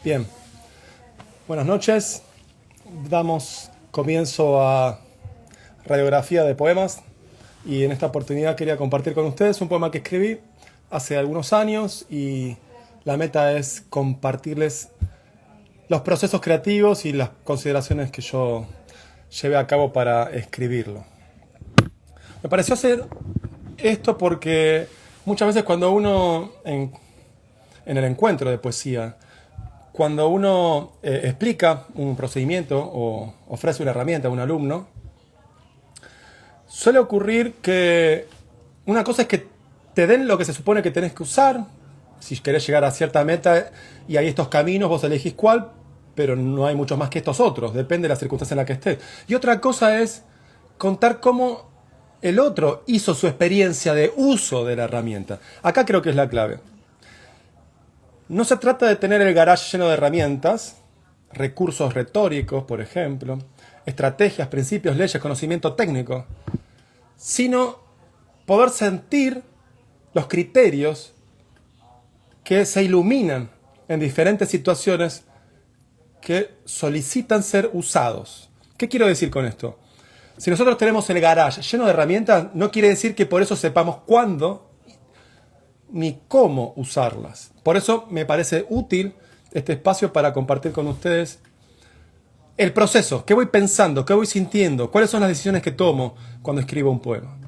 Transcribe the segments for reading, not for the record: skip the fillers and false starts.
Bien, buenas noches. Damos comienzo a Radiografía de Poemas y en esta oportunidad quería compartir con ustedes un poema que escribí hace algunos años y la meta es compartirles los procesos creativos y las consideraciones que yo llevé a cabo para escribirlo. Me pareció hacer esto porque muchas veces cuando uno en el encuentro de poesía, cuando uno explica un procedimiento o ofrece una herramienta a un alumno, suele ocurrir que una cosa es que te den lo que se supone que tenés que usar, si querés llegar a cierta meta y hay estos caminos, vos elegís cuál, pero no hay muchos más que estos otros, depende de la circunstancia en la que estés. Y otra cosa es contar cómo el otro hizo su experiencia de uso de la herramienta. Acá creo que es la clave. No se trata de tener el garage lleno de herramientas, recursos retóricos, por ejemplo, estrategias, principios, leyes, conocimiento técnico, sino poder sentir los criterios que se iluminan en diferentes situaciones que solicitan ser usados. ¿Qué quiero decir con esto? Si nosotros tenemos el garage lleno de herramientas, no quiere decir que por eso sepamos cuándo ni cómo usarlas. Por eso me parece útil este espacio para compartir con ustedes el proceso, qué voy pensando, qué voy sintiendo, cuáles son las decisiones que tomo cuando escribo un poema.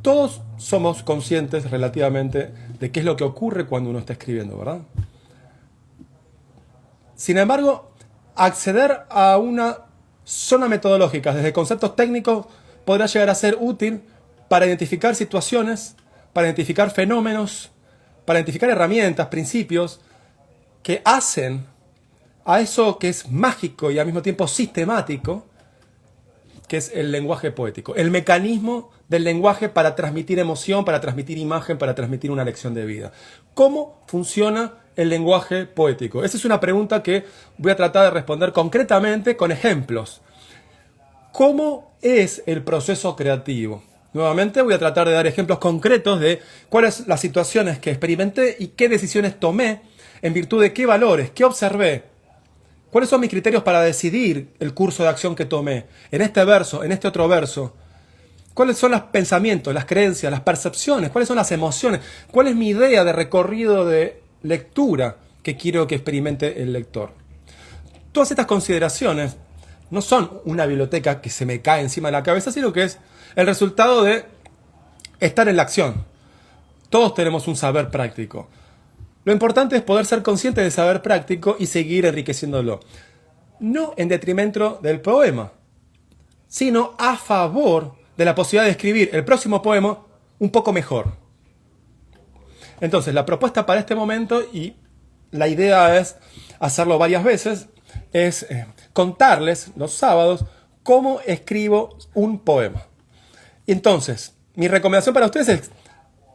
Todos somos conscientes relativamente de qué es lo que ocurre cuando uno está escribiendo, ¿verdad? Sin embargo, acceder a una zona metodológica desde conceptos técnicos podrá llegar a ser útil para identificar situaciones, para identificar fenómenos, para identificar herramientas, principios que hacen a eso que es mágico y al mismo tiempo sistemático, que es el lenguaje poético. El mecanismo del lenguaje para transmitir emoción, para transmitir imagen, para transmitir una lección de vida. ¿Cómo funciona el lenguaje poético? Esa es una pregunta que voy a tratar de responder concretamente con ejemplos. ¿Cómo es el proceso creativo? Nuevamente voy a tratar de dar ejemplos concretos de cuáles las situaciones que experimenté y qué decisiones tomé en virtud de qué valores, qué observé. ¿Cuáles son mis criterios para decidir el curso de acción que tomé? En este verso, en este otro verso. ¿Cuáles son los pensamientos, las creencias, las percepciones? ¿Cuáles son las emociones? ¿Cuál es mi idea de recorrido de lectura que quiero que experimente el lector? Todas estas consideraciones no son una biblioteca que se me cae encima de la cabeza, sino que es el resultado de estar en la acción. Todos tenemos un saber práctico. Lo importante es poder ser consciente del saber práctico y seguir enriqueciéndolo. No en detrimento del poema, sino a favor de la posibilidad de escribir el próximo poema un poco mejor. Entonces, la propuesta para este momento, y la idea es hacerlo varias veces, es contarles los sábados cómo escribo un poema. Y entonces, mi recomendación para ustedes es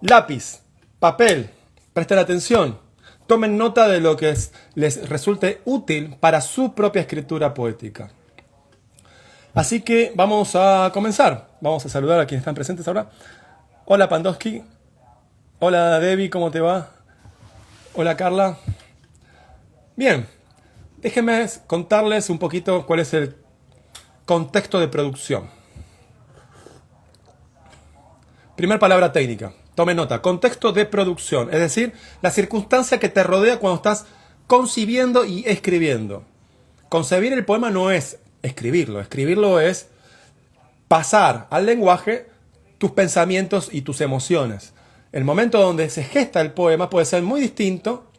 lápiz, papel, presten atención, tomen nota de lo que les resulte útil para su propia escritura poética. Así que vamos a comenzar. Vamos a saludar a quienes están presentes ahora. Hola Pandowski. Hola Debbie, ¿cómo te va? Hola Carla. Bien, déjenme contarles un poquito cuál es el contexto de producción. Primer palabra técnica. Tome nota. Contexto de producción. Es decir, la circunstancia que te rodea cuando estás concibiendo y escribiendo. Concebir el poema no es escribirlo. Escribirlo es pasar al lenguaje tus pensamientos y tus emociones. El momento donde se gesta el poema puede ser muy distinto,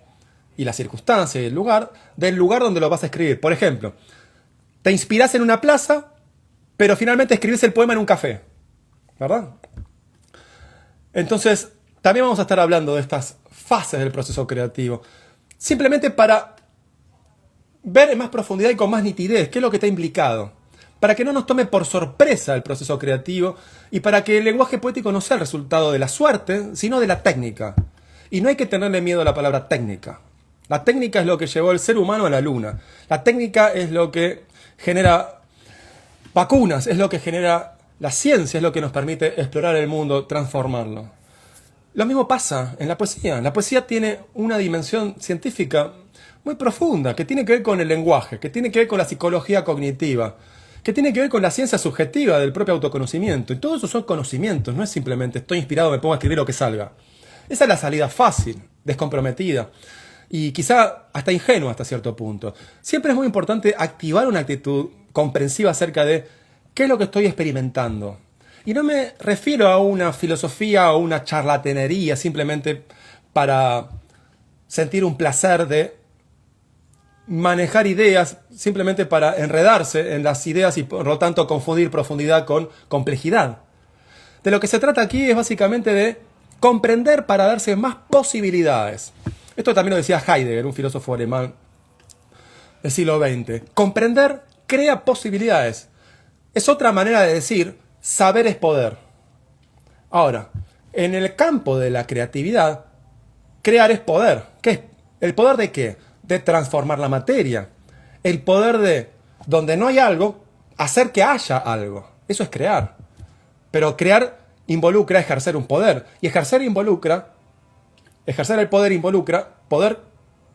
y la circunstancia y el lugar, del lugar donde lo vas a escribir. Por ejemplo, te inspirás en una plaza, pero finalmente escribís el poema en un café. ¿Verdad? Entonces, también vamos a estar hablando de estas fases del proceso creativo. Simplemente para ver en más profundidad y con más nitidez qué es lo que está implicado. Para que no nos tome por sorpresa el proceso creativo y para que el lenguaje poético no sea el resultado de la suerte, sino de la técnica. Y no hay que tenerle miedo a la palabra técnica. La técnica es lo que llevó el ser humano a la luna. La técnica es lo que genera vacunas, es lo que genera la ciencia, es lo que nos permite explorar el mundo, transformarlo. Lo mismo pasa en la poesía. La poesía tiene una dimensión científica muy profunda, que tiene que ver con el lenguaje, que tiene que ver con la psicología cognitiva, que tiene que ver con la ciencia subjetiva del propio autoconocimiento. Y todo eso son conocimientos, no es simplemente estoy inspirado, me pongo a escribir lo que salga. Esa es la salida fácil, descomprometida y quizá hasta ingenua hasta cierto punto. Siempre es muy importante activar una actitud comprensiva acerca de qué es lo que estoy experimentando. Y no me refiero a una filosofía o una charlatanería simplemente para sentir un placer de manejar ideas simplemente para enredarse en las ideas y por lo tanto confundir profundidad con complejidad. De lo que se trata aquí es básicamente de comprender para darse más posibilidades. Esto también lo decía Heidegger, un filósofo alemán del siglo XX. Comprender crea posibilidades. Es otra manera de decir saber es poder. Ahora, en el campo de la creatividad, crear es poder. ¿Qué es? ¿El poder de qué? De transformar la materia. El poder de, donde no hay algo, hacer que haya algo. Eso es crear. Pero crear involucra ejercer un poder. Y ejercer el poder involucra poder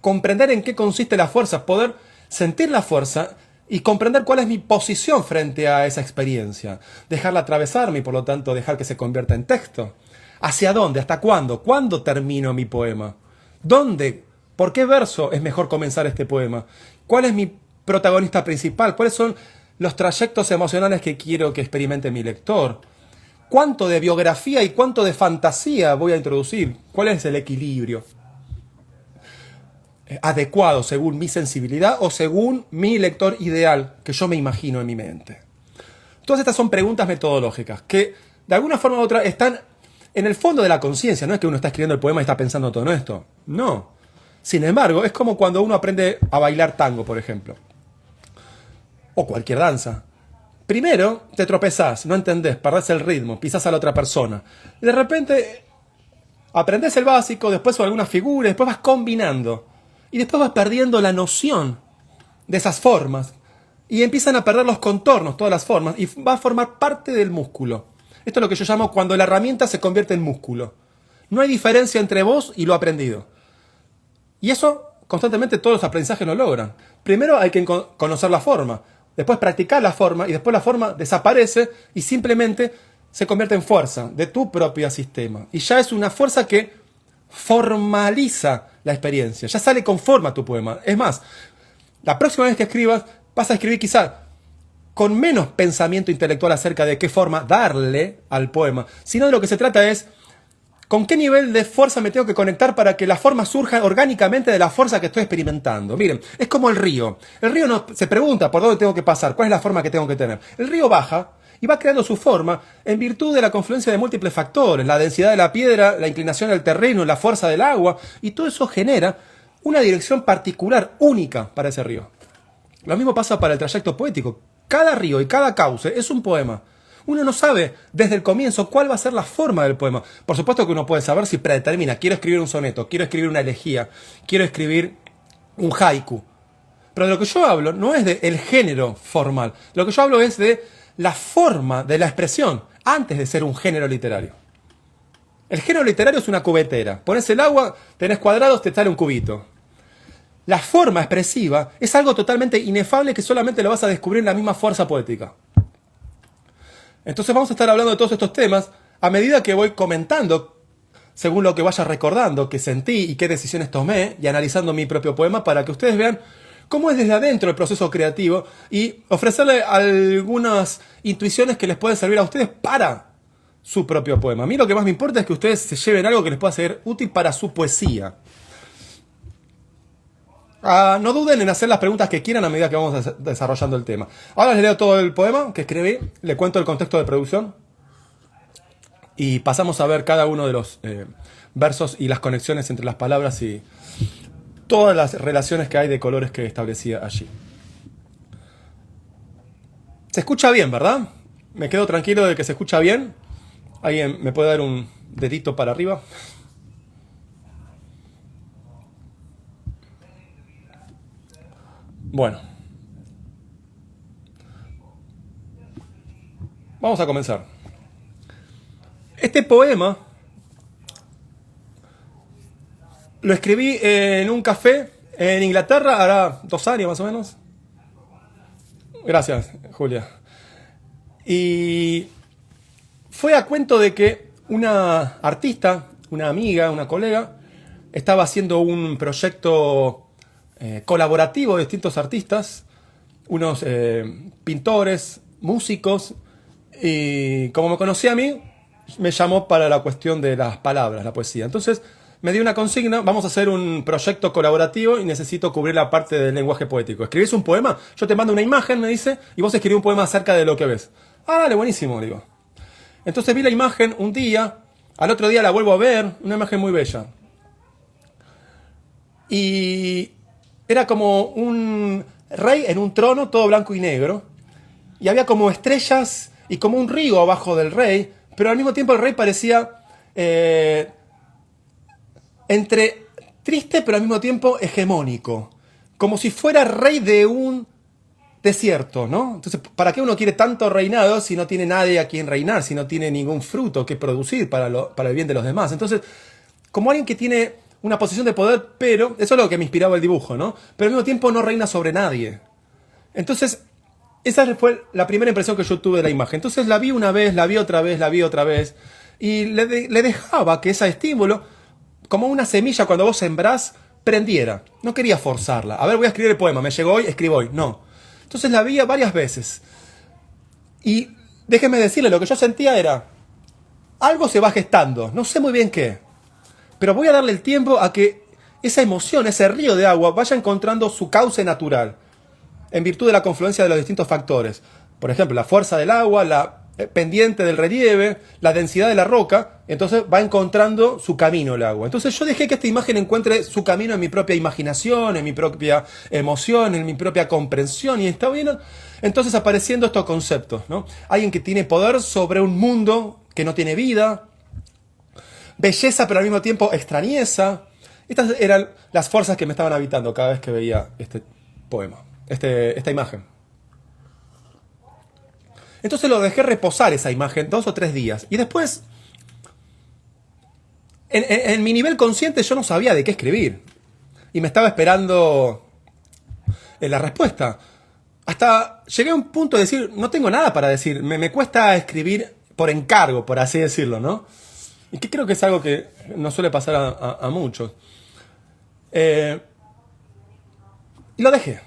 comprender en qué consiste la fuerza, poder sentir la fuerza y comprender cuál es mi posición frente a esa experiencia. Dejarla atravesarme y por lo tanto dejar que se convierta en texto. ¿Hacia dónde? ¿Hasta cuándo? ¿Cuándo termino mi poema? ¿Dónde? ¿Por qué verso es mejor comenzar este poema? ¿Cuál es mi protagonista principal? ¿Cuáles son los trayectos emocionales que quiero que experimente mi lector? ¿Cuánto de biografía y cuánto de fantasía voy a introducir? ¿Cuál es el equilibrio adecuado según mi sensibilidad o según mi lector ideal que yo me imagino en mi mente? Todas estas son preguntas metodológicas que de alguna forma u otra están en el fondo de la conciencia. No es que uno está escribiendo el poema y está pensando todo esto. No. Sin embargo, es como cuando uno aprende a bailar tango, por ejemplo. O cualquier danza. Primero te tropezás, no entendés, perdés el ritmo, pisás a la otra persona. Y de repente aprendés el básico, después algunas figuras, después vas combinando. Y después vas perdiendo la noción de esas formas. Y empiezan a perder los contornos, todas las formas, y va a formar parte del músculo. Esto es lo que yo llamo cuando la herramienta se convierte en músculo. No hay diferencia entre vos y lo aprendido. Y eso constantemente todos los aprendizajes lo logran. Primero hay que conocer la forma, después practicar la forma y después la forma desaparece y simplemente se convierte en fuerza de tu propio sistema. Y ya es una fuerza que formaliza la experiencia, ya sale conforme a tu poema. Es más, la próxima vez que escribas vas a escribir quizás con menos pensamiento intelectual acerca de qué forma darle al poema, sino de lo que se trata es ¿con qué nivel de fuerza me tengo que conectar para que la forma surja orgánicamente de la fuerza que estoy experimentando? Miren, es como el río. El río no se pregunta por dónde tengo que pasar, cuál es la forma que tengo que tener. El río baja y va creando su forma en virtud de la confluencia de múltiples factores, la densidad de la piedra, la inclinación del terreno, la fuerza del agua, y todo eso genera una dirección particular, única para ese río. Lo mismo pasa para el trayecto poético. Cada río y cada cauce es un poema. Uno no sabe desde el comienzo cuál va a ser la forma del poema. Por supuesto que uno puede saber si predetermina, quiero escribir un soneto, quiero escribir una elegía, quiero escribir un haiku. Pero de lo que yo hablo no es del género formal. Lo que yo hablo es de la forma de la expresión antes de ser un género literario. El género literario es una cubetera. Pones el agua, tenés cuadrados, te sale un cubito. La forma expresiva es algo totalmente inefable que solamente lo vas a descubrir en la misma fuerza poética. Entonces vamos a estar hablando de todos estos temas a medida que voy comentando, según lo que vaya recordando, qué sentí y qué decisiones tomé, y analizando mi propio poema para que ustedes vean cómo es desde adentro el proceso creativo y ofrecerle algunas intuiciones que les pueden servir a ustedes para su propio poema. A mí lo que más me importa es que ustedes se lleven algo que les pueda ser útil para su poesía. No duden en hacer las preguntas que quieran a medida que vamos desarrollando el tema. Ahora les leo todo el poema que escribí, le cuento el contexto de producción y pasamos a ver cada uno de los versos y las conexiones entre las palabras y todas las relaciones que hay de colores que establecía allí. Se escucha bien, ¿verdad? Me quedo tranquilo de que se escucha bien. ¿Alguien me puede dar un dedito para arriba? Bueno, vamos a comenzar. Este poema lo escribí en un café En Inglaterra hará 2 años más o menos. Gracias, Julia. Y fue a cuento de que una artista, una amiga, una colega, estaba haciendo un proyecto colaborativo de distintos artistas, unos pintores, músicos, y como me conocía a mí, me llamó para la cuestión de las palabras, la poesía. Entonces me dio una consigna: vamos a hacer un proyecto colaborativo y necesito cubrir la parte del lenguaje poético. ¿Escribís un poema? Yo te mando una imagen, me dice, y vos escribís un poema acerca de lo que ves. Ah, dale, buenísimo, digo. Entonces vi la imagen un día, al otro día la vuelvo a ver, una imagen muy bella. Y era como un rey en un trono, todo blanco y negro, y había como estrellas y como un río abajo del rey, pero al mismo tiempo el rey parecía entre triste pero al mismo tiempo hegemónico, como si fuera rey de un desierto, ¿no? Entonces, ¿para qué uno quiere tanto reinado si no tiene nadie a quien reinar, si no tiene ningún fruto que producir para el bien de los demás? Entonces, como alguien que tiene una posición de poder, pero eso es lo que me inspiraba el dibujo, ¿no? Pero al mismo tiempo no reina sobre nadie. Entonces, esa fue la primera impresión que yo tuve de la imagen. Entonces la vi una vez, la vi otra vez, la vi otra vez, y le dejaba que ese estímulo, como una semilla cuando vos sembrás, prendiera. No quería forzarla. A ver, voy a escribir el poema, me llegó hoy, escribo hoy. No. Entonces la vi varias veces. Y déjenme decirle, lo que yo sentía era, algo se va gestando, no sé muy bien qué, pero voy a darle el tiempo a que esa emoción, ese río de agua, vaya encontrando su cauce natural, en virtud de la confluencia de los distintos factores. Por ejemplo, la fuerza del agua, la pendiente del relieve, la densidad de la roca. Entonces va encontrando su camino el agua. Entonces yo dejé que esta imagen encuentre su camino en mi propia imaginación, en mi propia emoción, en mi propia comprensión. Y está bien, entonces apareciendo estos conceptos, ¿no? Alguien que tiene poder sobre un mundo que no tiene vida, belleza pero al mismo tiempo extrañeza. Estas eran las fuerzas que me estaban habitando cada vez que veía este poema, esta imagen. Entonces lo dejé reposar esa imagen 2 o 3 días. Y después, en mi nivel consciente, yo no sabía de qué escribir. Y me estaba esperando la respuesta. Hasta llegué a un punto de decir, no tengo nada para decir. Me cuesta escribir por encargo, por así decirlo, ¿no? Y que creo que es algo que no suele pasar a muchos. Y lo dejé.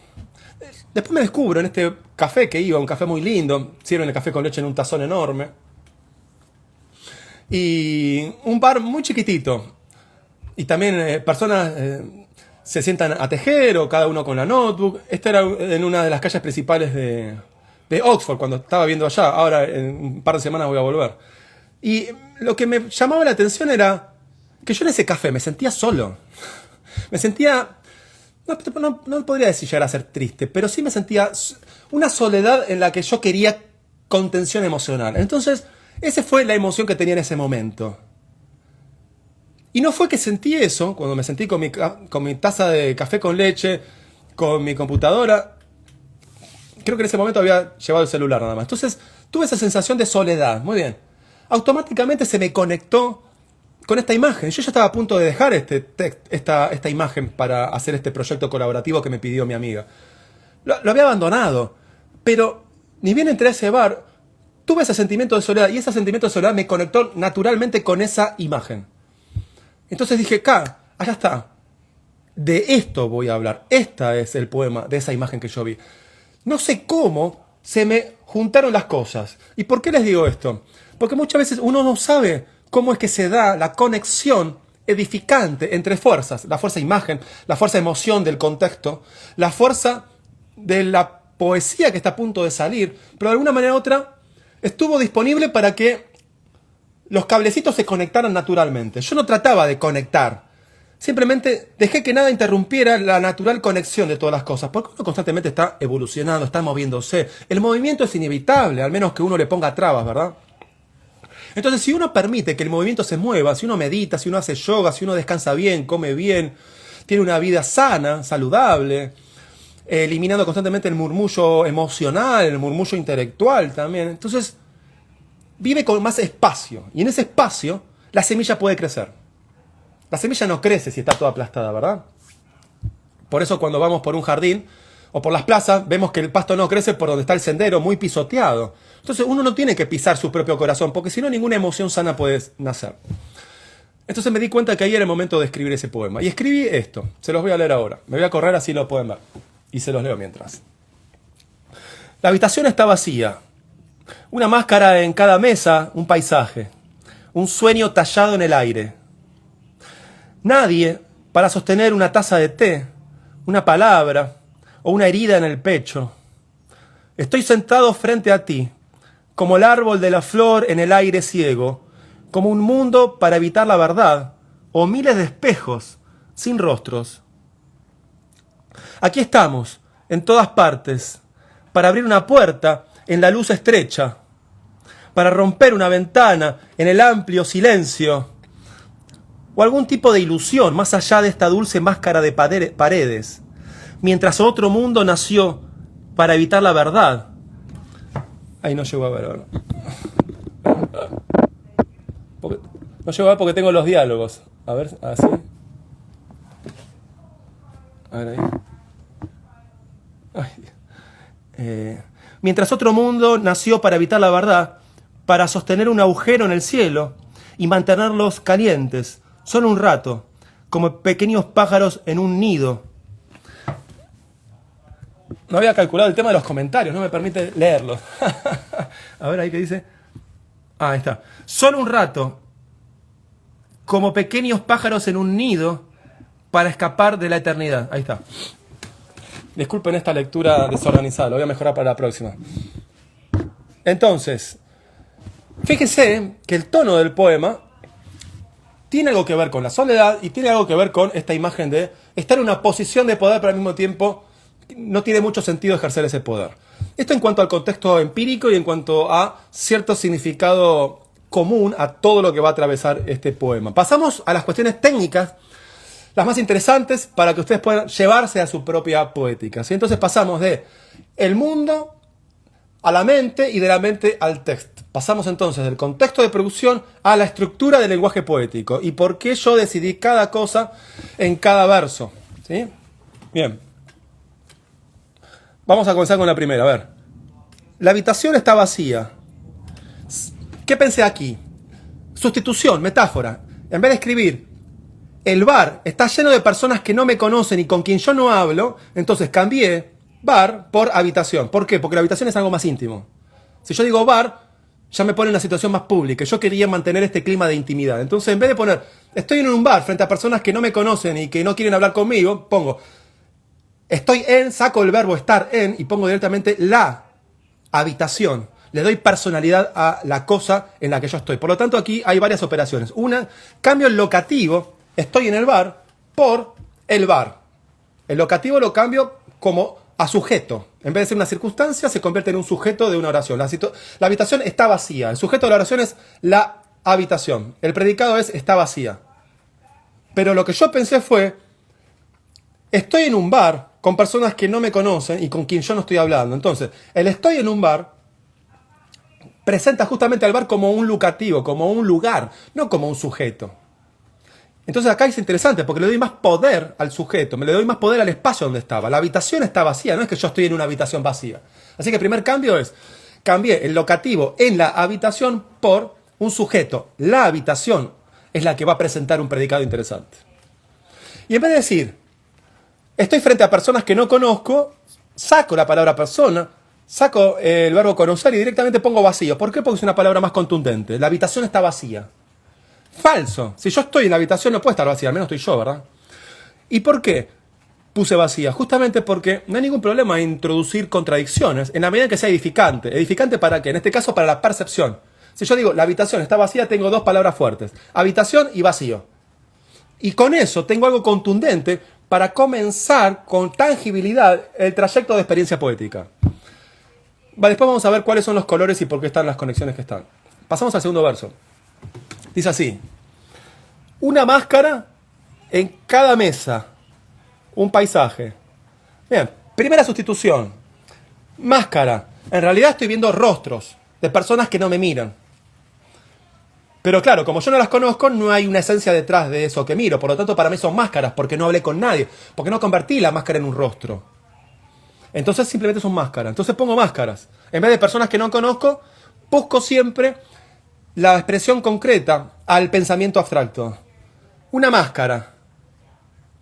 Después me descubro en este café que iba, un café muy lindo, sirven el café con leche en un tazón enorme. Y un bar muy chiquitito. Y también personas se sientan a tejer o cada uno con la notebook. Esta era en una de las calles principales de Oxford, cuando estaba viendo allá. Ahora en un par de semanas voy a volver. Y lo que me llamaba la atención era que yo en ese café me sentía solo. Me sentía... No podría decir llegar a ser triste, pero sí me sentía una soledad en la que yo quería contención emocional. Entonces, esa fue la emoción que tenía en ese momento. Y no fue que sentí eso, cuando me sentí con mi taza de café con leche, con mi computadora. Creo que en ese momento había llevado el celular nada más. Entonces, tuve esa sensación de soledad. Muy bien. Automáticamente se me conectó con esta imagen. Yo ya estaba a punto de dejar esta imagen para hacer este proyecto colaborativo que me pidió mi amiga. Lo había abandonado, pero ni bien entré a ese bar, tuve ese sentimiento de soledad, y ese sentimiento de soledad me conectó naturalmente con esa imagen. Entonces dije, allá está. De esto voy a hablar. Este es el poema de esa imagen que yo vi. No sé cómo se me juntaron las cosas. ¿Y por qué les digo esto? Porque muchas veces uno no sabe cómo es que se da la conexión edificante entre fuerzas. La fuerza imagen, la fuerza emoción del contexto, la fuerza de la poesía que está a punto de salir, pero de alguna manera u otra estuvo disponible para que los cablecitos se conectaran naturalmente. Yo no trataba de conectar, simplemente dejé que nada interrumpiera la natural conexión de todas las cosas, porque uno constantemente está evolucionando, está moviéndose. El movimiento es inevitable, al menos que uno le ponga trabas, ¿verdad? Entonces, si uno permite que el movimiento se mueva, si uno medita, si uno hace yoga, si uno descansa bien, come bien, tiene una vida sana, saludable, eliminando constantemente el murmullo emocional, el murmullo intelectual también, entonces vive con más espacio. Y en ese espacio, la semilla puede crecer. La semilla no crece si está toda aplastada, ¿verdad? Por eso cuando vamos por un jardín o por las plazas, vemos que el pasto no crece por donde está el sendero, muy pisoteado. Entonces uno no tiene que pisar su propio corazón, porque si no ninguna emoción sana puede nacer. Entonces me di cuenta que ahí era el momento de escribir ese poema. Y escribí esto, se los voy a leer ahora. Me voy a correr así lo pueden ver. Y se los leo mientras. La habitación está vacía. Una máscara en cada mesa, un paisaje. Un sueño tallado en el aire. Nadie para sostener una taza de té, una palabra o una herida en el pecho. Estoy sentado frente a ti, como el árbol de la flor en el aire ciego, como un mundo para evitar la verdad, o miles de espejos sin rostros. Aquí estamos, en todas partes, para abrir una puerta en la luz estrecha, para romper una ventana en el amplio silencio, o algún tipo de ilusión más allá de esta dulce máscara de paredes, mientras otro mundo nació para evitar la verdad. Ahí no llego a ver ahora. No llego a ver porque tengo los diálogos. A ver, así. A ver ahí. Mientras otro mundo nació para evitar la verdad, para sostener un agujero en el cielo y mantenerlos calientes, solo un rato, como pequeños pájaros en un nido. No había calculado el tema de los comentarios, no me permite leerlos. A ver ahí qué dice. Ah, ahí está. Solo un rato, como pequeños pájaros en un nido, para escapar de la eternidad. Ahí está. Disculpen esta lectura desorganizada, lo voy a mejorar para la próxima. Entonces, fíjense que el tono del poema tiene algo que ver con la soledad y tiene algo que ver con esta imagen de estar en una posición de poder, pero al mismo tiempo no tiene mucho sentido ejercer ese poder. Esto en cuanto al contexto empírico y en cuanto a cierto significado común a todo lo que va a atravesar este poema. Pasamos a las cuestiones técnicas, las más interesantes para que ustedes puedan llevarse a su propia poética. ¿Sí? Entonces pasamos de el mundo a la mente y de la mente al texto. Pasamos entonces del contexto de producción a la estructura del lenguaje poético y por qué yo decidí cada cosa en cada verso. ¿Sí? Bien. Vamos a comenzar con la primera. A ver. La habitación está vacía. ¿Qué pensé aquí? Sustitución, metáfora. En vez de escribir el bar está lleno de personas que no me conocen y con quien yo no hablo, entonces cambié bar por habitación. ¿Por qué? Porque la habitación es algo más íntimo. Si yo digo bar, ya me pone en una situación más pública. Yo quería mantener este clima de intimidad. Entonces, en vez de poner estoy en un bar frente a personas que no me conocen y que no quieren hablar conmigo, pongo estoy en, saco el verbo estar en y pongo directamente la habitación. Le doy personalidad a la cosa en la que yo estoy. Por lo tanto, aquí hay varias operaciones. Una, cambio el locativo, estoy en el bar, por el bar. El locativo lo cambio como a sujeto. En vez de ser una circunstancia, se convierte en un sujeto de una oración. La habitación está vacía. El sujeto de la oración es la habitación. El predicado es está vacía. Pero lo que yo pensé fue, estoy en un bar con personas que no me conocen y con quien yo no estoy hablando. Entonces, el estoy en un bar presenta justamente al bar como un locativo, como un lugar, no como un sujeto. Entonces acá es interesante porque le doy más poder al sujeto, me le doy más poder al espacio donde estaba. La habitación está vacía, no es que yo estoy en una habitación vacía. Así que el primer cambio es, cambié el locativo en la habitación por un sujeto. La habitación es la que va a presentar un predicado interesante. Y en vez de decir, estoy frente a personas que no conozco, saco la palabra persona, saco el verbo conocer y directamente pongo vacío. ¿Por qué? Porque es una palabra más contundente. La habitación está vacía. Falso. Si yo estoy en la habitación no puede estar vacía, al menos estoy yo, ¿verdad? ¿Y por qué puse vacía? Justamente porque no hay ningún problema en introducir contradicciones en la medida en que sea edificante. ¿Edificante para qué? En este caso para la percepción. Si yo digo la habitación está vacía, tengo dos palabras fuertes. Habitación y vacío. Y con eso tengo algo contundente para comenzar con tangibilidad el trayecto de experiencia poética. Después vamos a ver cuáles son los colores y por qué están las conexiones que están. Pasamos al segundo verso. Dice así. Una máscara en cada mesa. Un paisaje. Bien, primera sustitución. Máscara. En realidad estoy viendo rostros de personas que no me miran. Pero claro, como yo no las conozco, no hay una esencia detrás de eso que miro. Por lo tanto, para mí son máscaras, porque no hablé con nadie, porque no convertí la máscara en un rostro. Entonces simplemente son máscaras. Entonces pongo máscaras. En vez de personas que no conozco, busco siempre la expresión concreta al pensamiento abstracto. Una máscara.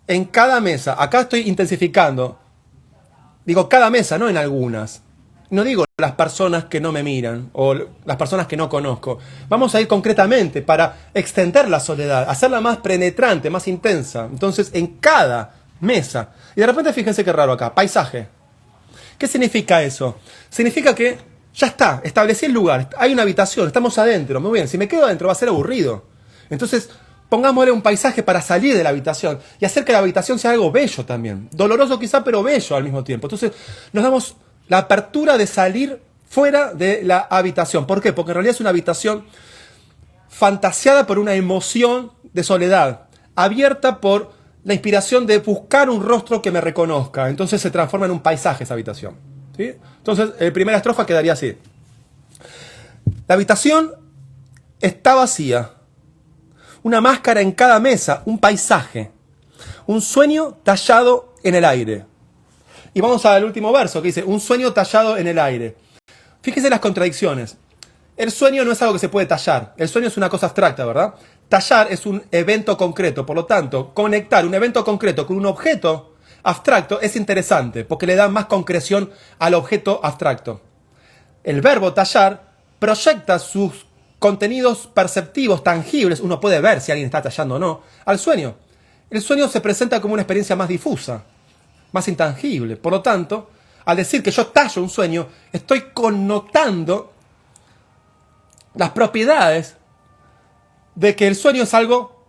En cada mesa. Acá estoy intensificando. Digo cada mesa, no en algunas. No digo las personas que no me miran o las personas que no conozco. Vamos a ir concretamente para extender la soledad, hacerla más penetrante, más intensa. Entonces, en cada mesa. Y de repente, fíjense qué raro acá. Paisaje. ¿Qué significa eso? Significa que ya está, establecí el lugar. Hay una habitación, estamos adentro. Muy bien, si me quedo adentro va a ser aburrido. Entonces, pongámosle un paisaje para salir de la habitación y hacer que la habitación sea algo bello también. Doloroso quizá, pero bello al mismo tiempo. Entonces, nos damos la apertura de salir fuera de la habitación. ¿Por qué? Porque en realidad es una habitación fantasiada por una emoción de soledad, abierta por la inspiración de buscar un rostro que me reconozca. Entonces se transforma en un paisaje esa habitación. ¿Sí? Entonces, la primera estrofa quedaría así. La habitación está vacía. Una máscara en cada mesa, un paisaje. Un sueño tallado en el aire. Y vamos al último verso que dice, un sueño tallado en el aire. Fíjese las contradicciones. El sueño no es algo que se puede tallar. El sueño es una cosa abstracta, ¿verdad? Tallar es un evento concreto. Por lo tanto, conectar un evento concreto con un objeto abstracto es interesante, porque le da más concreción al objeto abstracto. El verbo tallar proyecta sus contenidos perceptivos, tangibles, uno puede ver si alguien está tallando o no, al sueño. El sueño se presenta como una experiencia más difusa, más intangible. Por lo tanto, al decir que yo tallo un sueño, estoy connotando las propiedades de que el sueño es algo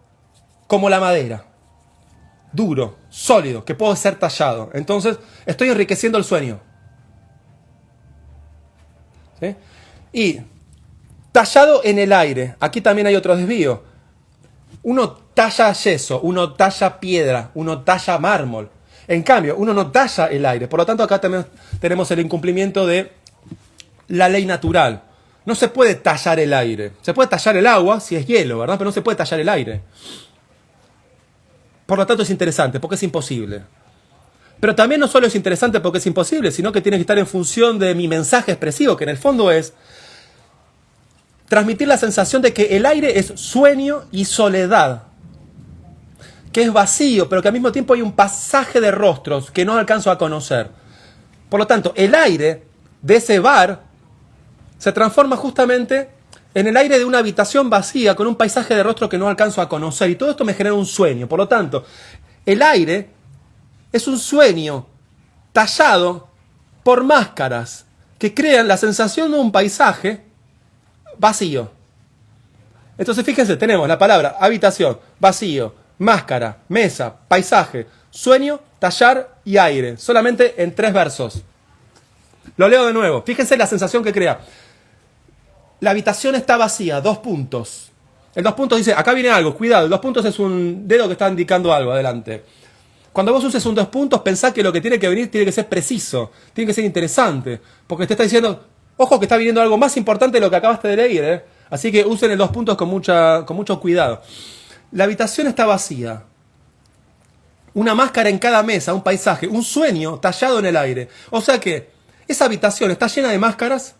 como la madera, duro, sólido, que puede ser tallado. Entonces, estoy enriqueciendo el sueño. ¿Sí? Y tallado en el aire. Aquí también hay otro desvío. Uno talla yeso, uno talla piedra, uno talla mármol. En cambio, uno no talla el aire. Por lo tanto, acá también tenemos el incumplimiento de la ley natural. No se puede tallar el aire. Se puede tallar el agua si es hielo, ¿verdad? Pero no se puede tallar el aire. Por lo tanto, es interesante, porque es imposible. Pero también no solo es interesante porque es imposible, sino que tiene que estar en función de mi mensaje expresivo, que en el fondo es transmitir la sensación de que el aire es sueño y soledad, que es vacío, pero que al mismo tiempo hay un pasaje de rostros que no alcanzo a conocer. Por lo tanto, el aire de ese bar se transforma justamente en el aire de una habitación vacía con un paisaje de rostro que no alcanzo a conocer. Y todo esto me genera un sueño. Por lo tanto, el aire es un sueño tallado por máscaras que crean la sensación de un paisaje vacío. Entonces fíjense, tenemos la palabra habitación, vacío, máscara, mesa, paisaje, sueño, tallar y aire. Solamente en 3 versos. Lo leo de nuevo. Fíjense la sensación que crea. La habitación está vacía, 2 puntos. El 2 puntos dice, acá viene algo, cuidado. El 2 puntos es un dedo que está indicando algo, adelante. Cuando vos uses un 2 puntos, pensá que lo que tiene que venir tiene que ser preciso, tiene que ser interesante. Porque te está diciendo, ojo que está viniendo algo más importante de lo que acabaste de leer, ¿eh? Así que usen el 2 puntos con mucho cuidado. La habitación está vacía. Una máscara en cada mesa, un paisaje, un sueño tallado en el aire. O sea que esa habitación está llena de máscaras,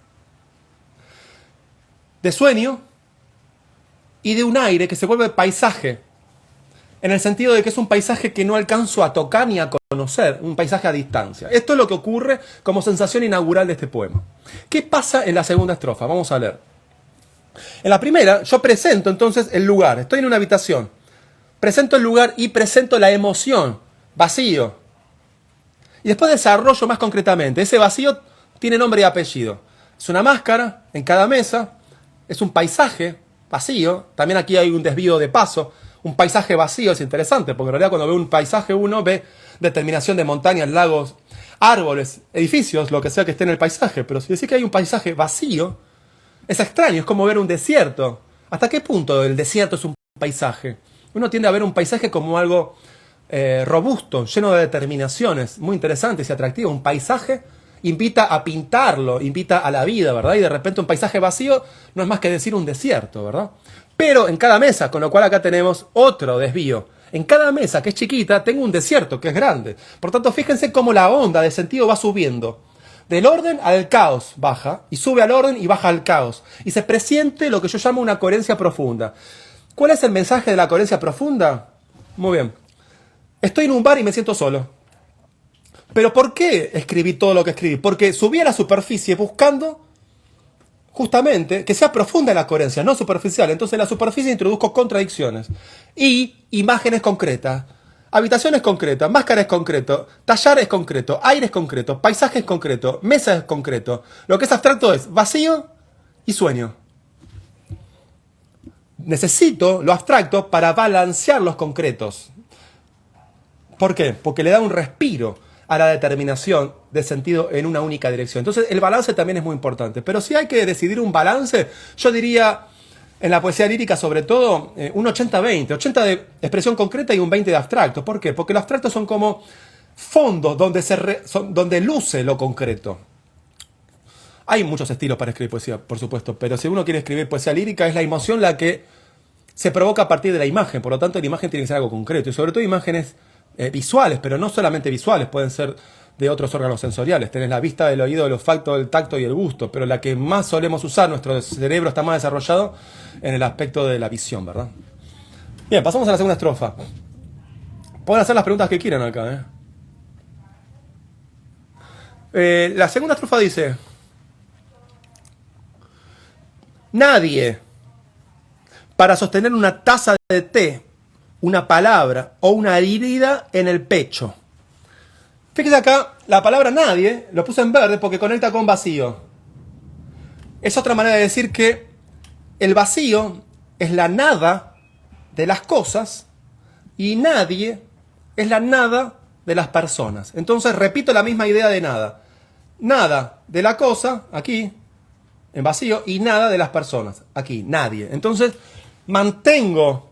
de sueño y de un aire que se vuelve paisaje. En el sentido de que es un paisaje que no alcanzo a tocar ni a conocer, un paisaje a distancia. Esto es lo que ocurre como sensación inaugural de este poema. ¿Qué pasa en la segunda estrofa? Vamos a leer. En la primera, yo presento entonces el lugar. Estoy en una habitación. Presento el lugar y presento la emoción. Vacío. Y después desarrollo más concretamente. Ese vacío tiene nombre y apellido. Es una máscara en cada mesa. Es un paisaje vacío. También aquí hay un desvío de paso. Un paisaje vacío es interesante, porque en realidad cuando ve un paisaje uno ve determinación de montañas, lagos, árboles, edificios, lo que sea que esté en el paisaje. Pero si decís que hay un paisaje vacío, es extraño, es como ver un desierto. ¿Hasta qué punto el desierto es un paisaje? Uno tiende a ver un paisaje como algo robusto, lleno de determinaciones, muy interesantes y atractivos. Un paisaje invita a pintarlo, invita a la vida, ¿verdad? Y de repente un paisaje vacío no es más que decir un desierto, ¿verdad? Pero en cada mesa, con lo cual acá tenemos otro desvío. En cada mesa, que es chiquita, tengo un desierto que es grande. Por tanto, fíjense cómo la onda de sentido va subiendo. Del orden al caos baja, y sube al orden y baja al caos. Y se presiente lo que yo llamo una coherencia profunda. ¿Cuál es el mensaje de la coherencia profunda? Muy bien. Estoy en un bar y me siento solo. ¿Pero por qué escribí todo lo que escribí? Porque subí a la superficie buscando justamente que sea profunda la coherencia, no superficial. Entonces en la superficie introduzco contradicciones y imágenes concretas, habitaciones concretas, máscaras concreto, tallar es concreto, aire es concreto, paisaje es concreto, mesa es concreto. Lo que es abstracto es vacío y sueño. Necesito lo abstracto para balancear los concretos. ¿Por qué? Porque le da un respiro a la determinación de sentido en una única dirección. Entonces el balance también es muy importante. Pero si hay que decidir un balance, yo diría, en la poesía lírica sobre todo, un 80-20. 80 de expresión concreta y un 20 de abstracto. ¿Por qué? Porque los abstractos son como fondos donde luce lo concreto. Hay muchos estilos para escribir poesía, por supuesto, pero si uno quiere escribir poesía lírica, es la emoción la que se provoca a partir de la imagen. Por lo tanto, la imagen tiene que ser algo concreto. Y sobre todo imágenes visuales, pero no solamente visuales, pueden ser de otros órganos sensoriales. Tenés la vista, el oído, el olfato, el tacto y el gusto, pero la que más solemos usar, nuestro cerebro está más desarrollado en el aspecto de la visión, ¿verdad? Bien, pasamos a la segunda estrofa. Pueden hacer las preguntas que quieran acá, la segunda estrofa dice: nadie, para sostener una taza de té, una palabra o una herida en el pecho. Fíjese acá, la palabra nadie lo puse en verde porque conecta con vacío. Es otra manera de decir que el vacío es la nada de las cosas y nadie es la nada de las personas. Entonces repito la misma idea de nada. Nada de la cosa, aquí, en vacío, y nada de las personas, aquí, nadie. Entonces mantengo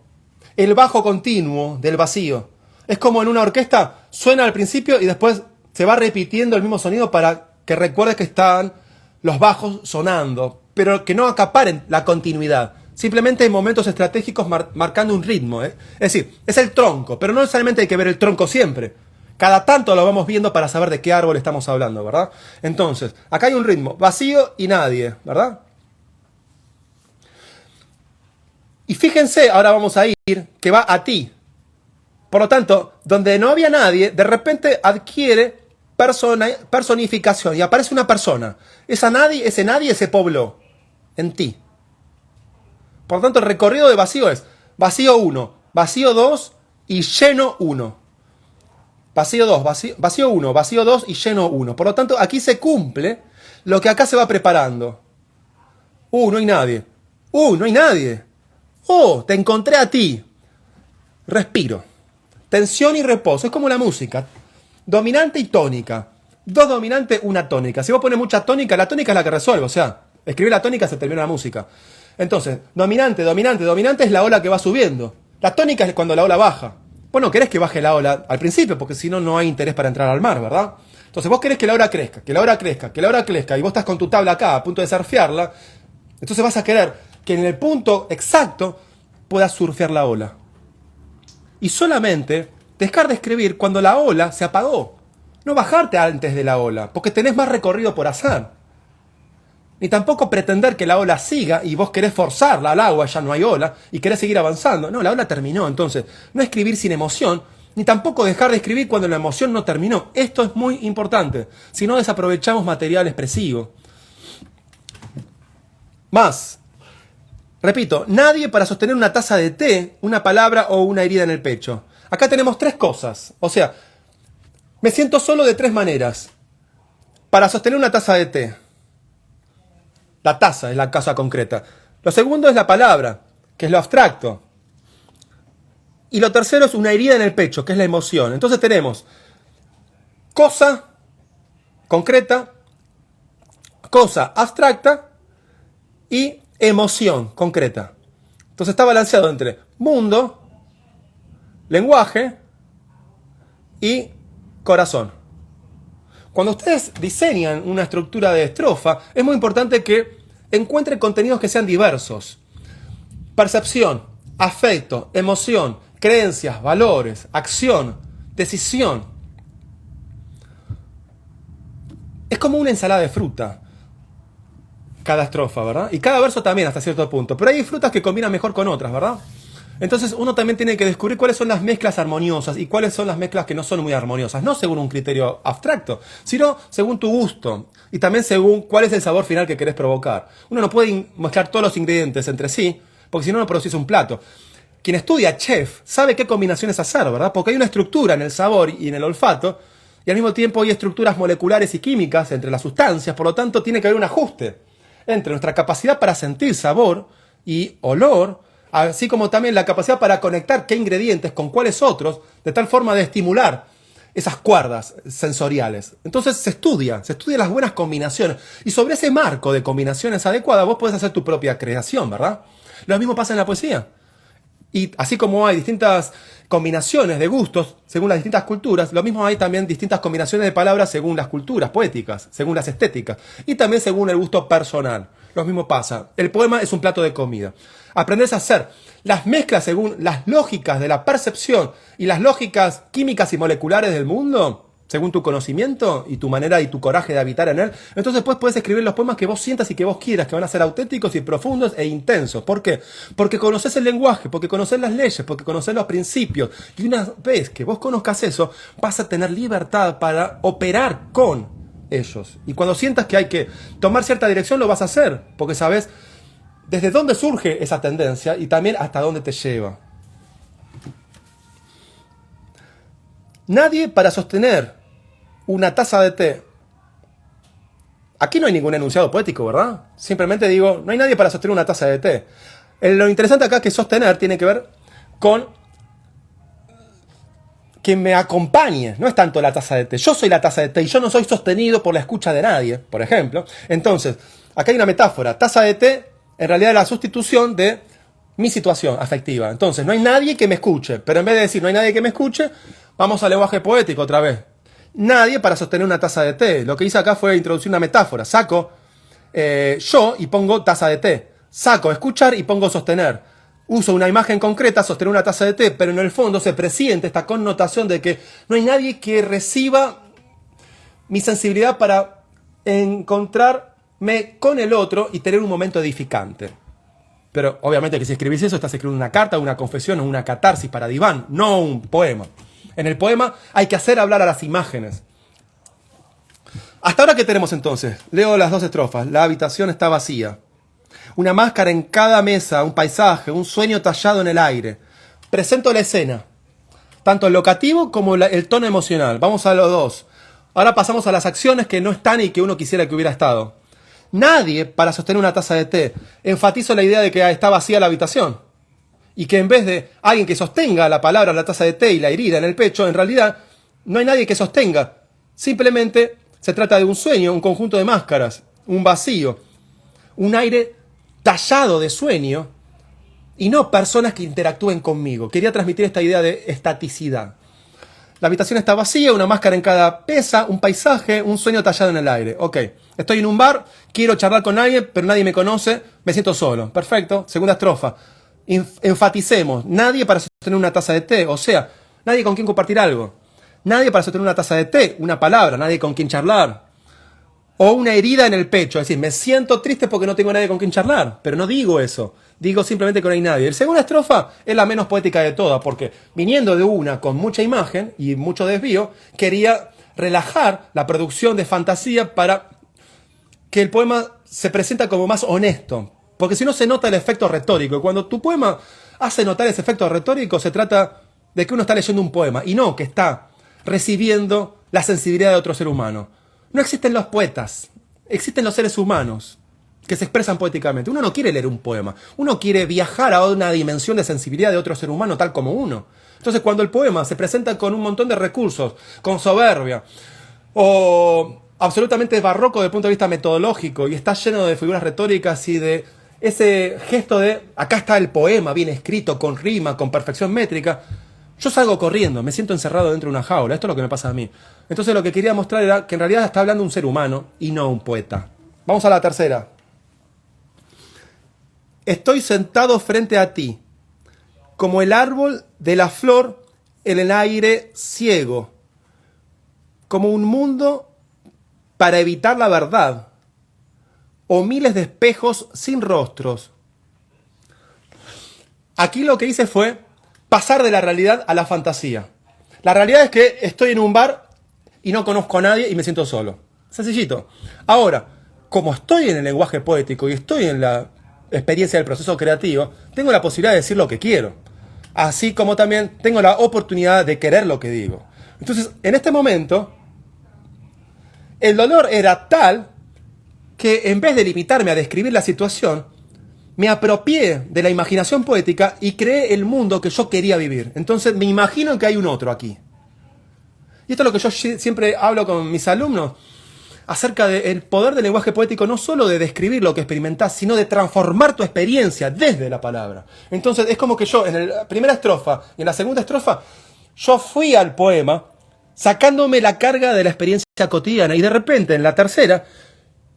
el bajo continuo del vacío. Es como en una orquesta, suena al principio y después se va repitiendo el mismo sonido para que recuerdes que están los bajos sonando, pero que no acaparen la continuidad. Simplemente en momentos estratégicos marcando un ritmo. Es decir, es el tronco, pero no necesariamente hay que ver el tronco siempre. Cada tanto lo vamos viendo para saber de qué árbol estamos hablando, ¿verdad? Entonces, acá hay un ritmo, vacío y nadie, ¿verdad? Y fíjense, ahora vamos a ir, que va a ti. Por lo tanto, donde no había nadie, de repente adquiere personificación y aparece una persona. Ese nadie se pobló en ti. Por lo tanto, el recorrido de vacío es vacío 1, vacío 2 y lleno 1. Vacío 2, vacío 1, vacío 2 y lleno 1. Por lo tanto, aquí se cumple lo que acá se va preparando. No hay nadie. No hay nadie. Oh, te encontré a ti. Respiro. Tensión y reposo. Es como la música. Dominante y tónica. Dos dominantes, una tónica. Si vos pones mucha tónica, la tónica es la que resuelve. O sea, escribir la tónica se termina la música. Entonces, dominante, dominante, dominante es la ola que va subiendo. La tónica es cuando la ola baja. Vos no querés que baje la ola al principio, porque si no, no hay interés para entrar al mar, ¿verdad? Entonces vos querés que la ola crezca, que la ola crezca, que la ola crezca, y vos estás con tu tabla acá a punto de surfearla. Entonces vas a querer que en el punto exacto puedas surfear la ola. Y solamente dejar de escribir cuando la ola se apagó. No bajarte antes de la ola, porque tenés más recorrido por hacer. Ni tampoco pretender que la ola siga y vos querés forzarla al agua, ya no hay ola, y querés seguir avanzando. No, la ola terminó. Entonces, no escribir sin emoción, ni tampoco dejar de escribir cuando la emoción no terminó. Esto es muy importante. Si no, desaprovechamos material expresivo. Más. Repito, nadie para sostener una taza de té, una palabra o una herida en el pecho. Acá tenemos tres cosas. O sea, me siento solo de tres maneras. Para sostener una taza de té. La taza es la cosa concreta. Lo segundo es la palabra, que es lo abstracto. Y lo tercero es una herida en el pecho, que es la emoción. Entonces tenemos cosa concreta, cosa abstracta y emoción concreta. Entonces está balanceado entre mundo, lenguaje y corazón. Cuando ustedes diseñan una estructura de estrofa, es muy importante que encuentren contenidos que sean diversos. Percepción, afecto, emoción, creencias, valores, acción, decisión. Es como una ensalada de fruta cada estrofa, ¿verdad? Y cada verso también hasta cierto punto. Pero hay frutas que combinan mejor con otras, ¿verdad? Entonces uno también tiene que descubrir cuáles son las mezclas armoniosas y cuáles son las mezclas que no son muy armoniosas. No según un criterio abstracto, sino según tu gusto. Y también según cuál es el sabor final que querés provocar. Uno no puede mezclar todos los ingredientes entre sí, porque si no, no producís un plato. Quien estudia chef sabe qué combinaciones hacer, ¿verdad? Porque hay una estructura en el sabor y en el olfato, y al mismo tiempo hay estructuras moleculares y químicas entre las sustancias, por lo tanto tiene que haber un ajuste entre nuestra capacidad para sentir sabor y olor, así como también la capacidad para conectar qué ingredientes con cuáles otros, de tal forma de estimular esas cuerdas sensoriales. Entonces se estudia las buenas combinaciones, y sobre ese marco de combinaciones adecuadas vos podés hacer tu propia creación, ¿verdad? Lo mismo pasa en la poesía. Y así como hay distintas combinaciones de gustos según las distintas culturas, lo mismo hay también distintas combinaciones de palabras según las culturas poéticas, según las estéticas y también según el gusto personal. Lo mismo pasa. El poema es un plato de comida. Aprendés a hacer las mezclas según las lógicas de la percepción y las lógicas químicas y moleculares del mundo, según tu conocimiento y tu manera y tu coraje de habitar en él. Entonces después puedes escribir los poemas que vos sientas y que vos quieras, que van a ser auténticos y profundos e intensos. ¿Por qué? Porque conoces el lenguaje, porque conoces las leyes, porque conoces los principios. Y una vez que vos conozcas eso, vas a tener libertad para operar con ellos. Y cuando sientas que hay que tomar cierta dirección, lo vas a hacer, porque sabes desde dónde surge esa tendencia y también hasta dónde te lleva. Nadie para sostener una taza de té. Aquí no hay ningún enunciado poético, ¿verdad? Simplemente digo, no hay nadie para sostener una taza de té. Lo interesante acá es que sostener tiene que ver con que me acompañe. No es tanto la taza de té. Yo soy la taza de té y yo no soy sostenido por la escucha de nadie, por ejemplo. Entonces, acá hay una metáfora. Taza de té, en realidad, es la sustitución de mi situación afectiva. Entonces, no hay nadie que me escuche. Pero en vez de decir no hay nadie que me escuche, vamos al lenguaje poético otra vez. Nadie para sostener una taza de té. Lo que hice acá fue introducir una metáfora. Saco yo y pongo taza de té. Saco escuchar y pongo sostener. Uso una imagen concreta, sostener una taza de té, pero en el fondo se presiente esta connotación de que no hay nadie que reciba mi sensibilidad para encontrarme con el otro y tener un momento edificante. Pero obviamente que si escribís eso, estás escribiendo una carta, una confesión o una catarsis para diván, no un poema. En el poema hay que hacer hablar a las imágenes. ¿Hasta ahora qué tenemos entonces? Leo las dos estrofas. La habitación está vacía. Una máscara en cada mesa, un paisaje, un sueño tallado en el aire. Presento la escena, tanto el locativo como el tono emocional. Vamos a los dos. Ahora pasamos a las acciones que no están y que uno quisiera que hubiera estado. Nadie para sostener una taza de té. Enfatizo la idea de que está vacía la habitación. Y que en vez de alguien que sostenga la palabra, la taza de té y la herida en el pecho, en realidad no hay nadie que sostenga. Simplemente se trata de un sueño, un conjunto de máscaras, un vacío, un aire tallado de sueño y no personas que interactúen conmigo. Quería transmitir esta idea de estaticidad. La habitación está vacía, una máscara en cada pieza, un paisaje, un sueño tallado en el aire. Ok, estoy en un bar, quiero charlar con alguien, pero nadie me conoce, me siento solo. Perfecto, segunda estrofa. Enfaticemos, nadie para sostener una taza de té, o sea, nadie con quien compartir algo. Nadie para sostener una taza de té, una palabra, nadie con quien charlar. O una herida en el pecho, es decir, me siento triste porque no tengo nadie con quien charlar, pero no digo eso, digo simplemente que no hay nadie. La segunda estrofa es la menos poética de todas, porque viniendo de una con mucha imagen y mucho desvío, quería relajar la producción de fantasía para que el poema se presenta como más honesto, porque si no se nota el efecto retórico, y cuando tu poema hace notar ese efecto retórico, se trata de que uno está leyendo un poema, y no que está recibiendo la sensibilidad de otro ser humano. No existen los poetas, existen los seres humanos que se expresan poéticamente. Uno no quiere leer un poema, uno quiere viajar a una dimensión de sensibilidad de otro ser humano tal como uno. Entonces cuando el poema se presenta con un montón de recursos, con soberbia, o absolutamente barroco desde el punto de vista metodológico, y está lleno de figuras retóricas y de ese gesto de acá está el poema bien escrito, con rima, con perfección métrica, yo salgo corriendo, me siento encerrado dentro de una jaula. Esto es lo que me pasa a mí. Entonces lo que quería mostrar era que en realidad está hablando un ser humano y no un poeta. Vamos a la tercera. Estoy sentado frente a ti, como el árbol de la flor en el aire ciego, como un mundo para evitar la verdad, o miles de espejos sin rostros. Aquí lo que hice fue pasar de la realidad a la fantasía. La realidad es que estoy en un bar y no conozco a nadie y me siento solo. Sencillito. Ahora, como estoy en el lenguaje poético y estoy en la experiencia del proceso creativo, tengo la posibilidad de decir lo que quiero. Así como también tengo la oportunidad de querer lo que digo. Entonces, en este momento, el dolor era tal que en vez de limitarme a describir la situación, me apropié de la imaginación poética y creé el mundo que yo quería vivir. Entonces me imagino que hay un otro aquí. Y esto es lo que yo siempre hablo con mis alumnos acerca del poder del lenguaje poético, no solo de describir lo que experimentás, sino de transformar tu experiencia desde la palabra. Entonces es como que yo en la primera estrofa y en la segunda estrofa, yo fui al poema sacándome la carga de la experiencia cotidiana y de repente en la tercera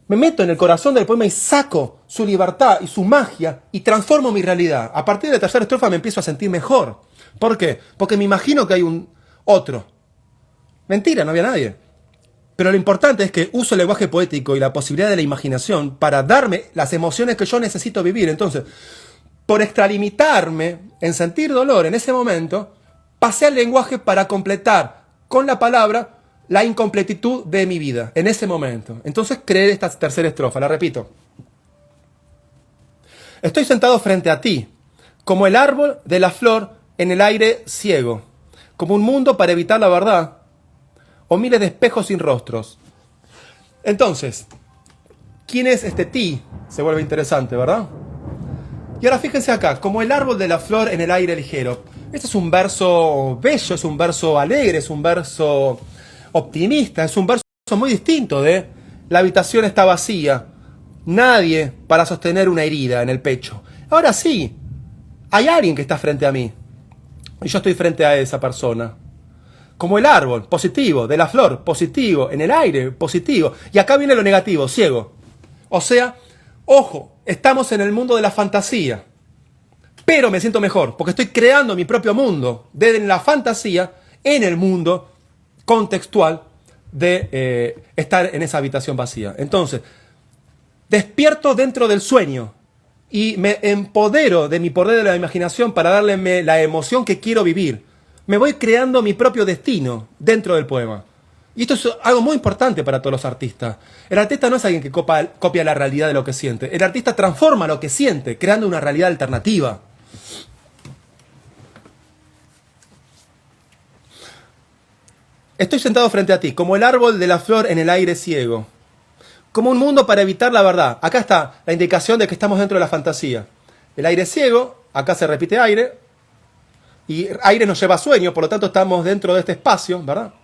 me meto en el corazón del poema y saco su libertad y su magia y transformo mi realidad. A partir de la tercera estrofa me empiezo a sentir mejor. ¿Por qué? Porque me imagino que hay un otro. Mentira, no había nadie. Pero lo importante es que uso el lenguaje poético y la posibilidad de la imaginación para darme las emociones que yo necesito vivir. Entonces, por extralimitarme en sentir dolor en ese momento, pasé al lenguaje para completar con la palabra la incompletitud de mi vida, en ese momento. Entonces creé esta tercera estrofa, la repito. Estoy sentado frente a ti, como el árbol de la flor en el aire ciego, como un mundo para evitar la verdad, o miles de espejos sin rostros. Entonces, ¿quién es este ti? Se vuelve interesante, ¿verdad? Y ahora fíjense acá, como el árbol de la flor en el aire ligero. Este es un verso bello, es un verso alegre, es un verso optimista, es un verso muy distinto de la habitación está vacía, nadie para sostener una herida en el pecho. Ahora sí, hay alguien que está frente a mí y yo estoy frente a esa persona. Como el árbol, positivo, de la flor, positivo, en el aire, positivo. Y acá viene lo negativo, ciego. O sea, ojo, estamos en el mundo de la fantasía, pero me siento mejor porque estoy creando mi propio mundo desde la fantasía en el mundo contextual de estar en esa habitación vacía. Entonces, despierto dentro del sueño y me empodero de mi poder de la imaginación para darle la emoción que quiero vivir. Me voy creando mi propio destino dentro del poema. Y esto es algo muy importante para todos los artistas. El artista no es alguien que copia la realidad de lo que siente. El artista transforma lo que siente, creando una realidad alternativa. Estoy sentado frente a ti, como el árbol de la flor en el aire ciego. Como un mundo para evitar la verdad. Acá está la indicación de que estamos dentro de la fantasía. El aire ciego, acá se repite aire. Y aire nos lleva a sueño, por lo tanto estamos dentro de este espacio, ¿verdad?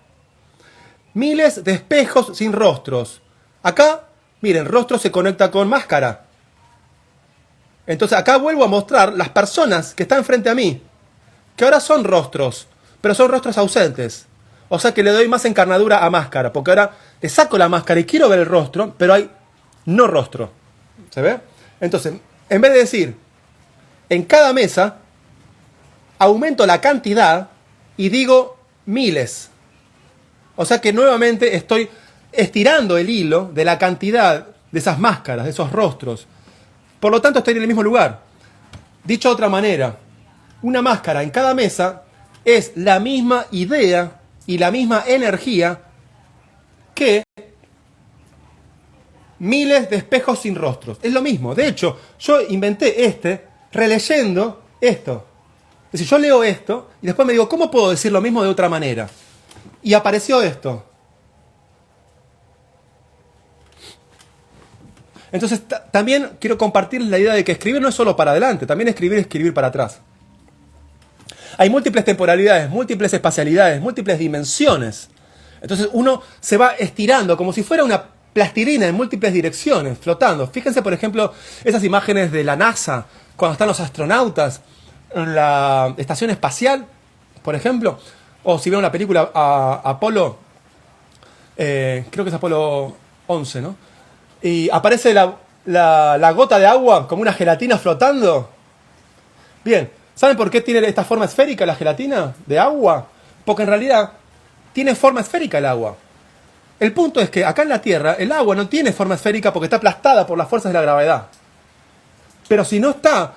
Miles de espejos sin rostros. Acá, miren, rostro se conecta con máscara. Entonces acá vuelvo a mostrar las personas que están frente a mí. Que ahora son rostros, pero son rostros ausentes. O sea que le doy más encarnadura a máscara, porque ahora le saco la máscara y quiero ver el rostro, pero hay no rostro. ¿Se ve? Entonces, en vez de decir, en cada mesa, aumento la cantidad y digo miles. O sea que nuevamente estoy estirando el hilo de la cantidad de esas máscaras, de esos rostros. Por lo tanto, estoy en el mismo lugar. Dicho de otra manera, una máscara en cada mesa es la misma idea y la misma energía que miles de espejos sin rostros. Es lo mismo. De hecho, yo inventé releyendo esto. Es decir, yo leo esto y después me digo, ¿cómo puedo decir lo mismo de otra manera? Y apareció esto. Entonces, también quiero compartirles la idea de que escribir no es solo para adelante, también escribir es escribir para atrás. Hay múltiples temporalidades, múltiples espacialidades, múltiples dimensiones. Entonces uno se va estirando como si fuera una plastilina en múltiples direcciones, flotando. Fíjense, por ejemplo, esas imágenes de la NASA, cuando están los astronautas en la estación espacial, por ejemplo, o si vieron la película Apolo, creo que es Apolo 11, ¿no? Y aparece la gota de agua como una gelatina flotando. Bien, ¿saben por qué tiene esta forma esférica la gelatina de agua? Porque en realidad tiene forma esférica el agua. El punto es que acá en la Tierra el agua no tiene forma esférica porque está aplastada por las fuerzas de la gravedad. Pero si no está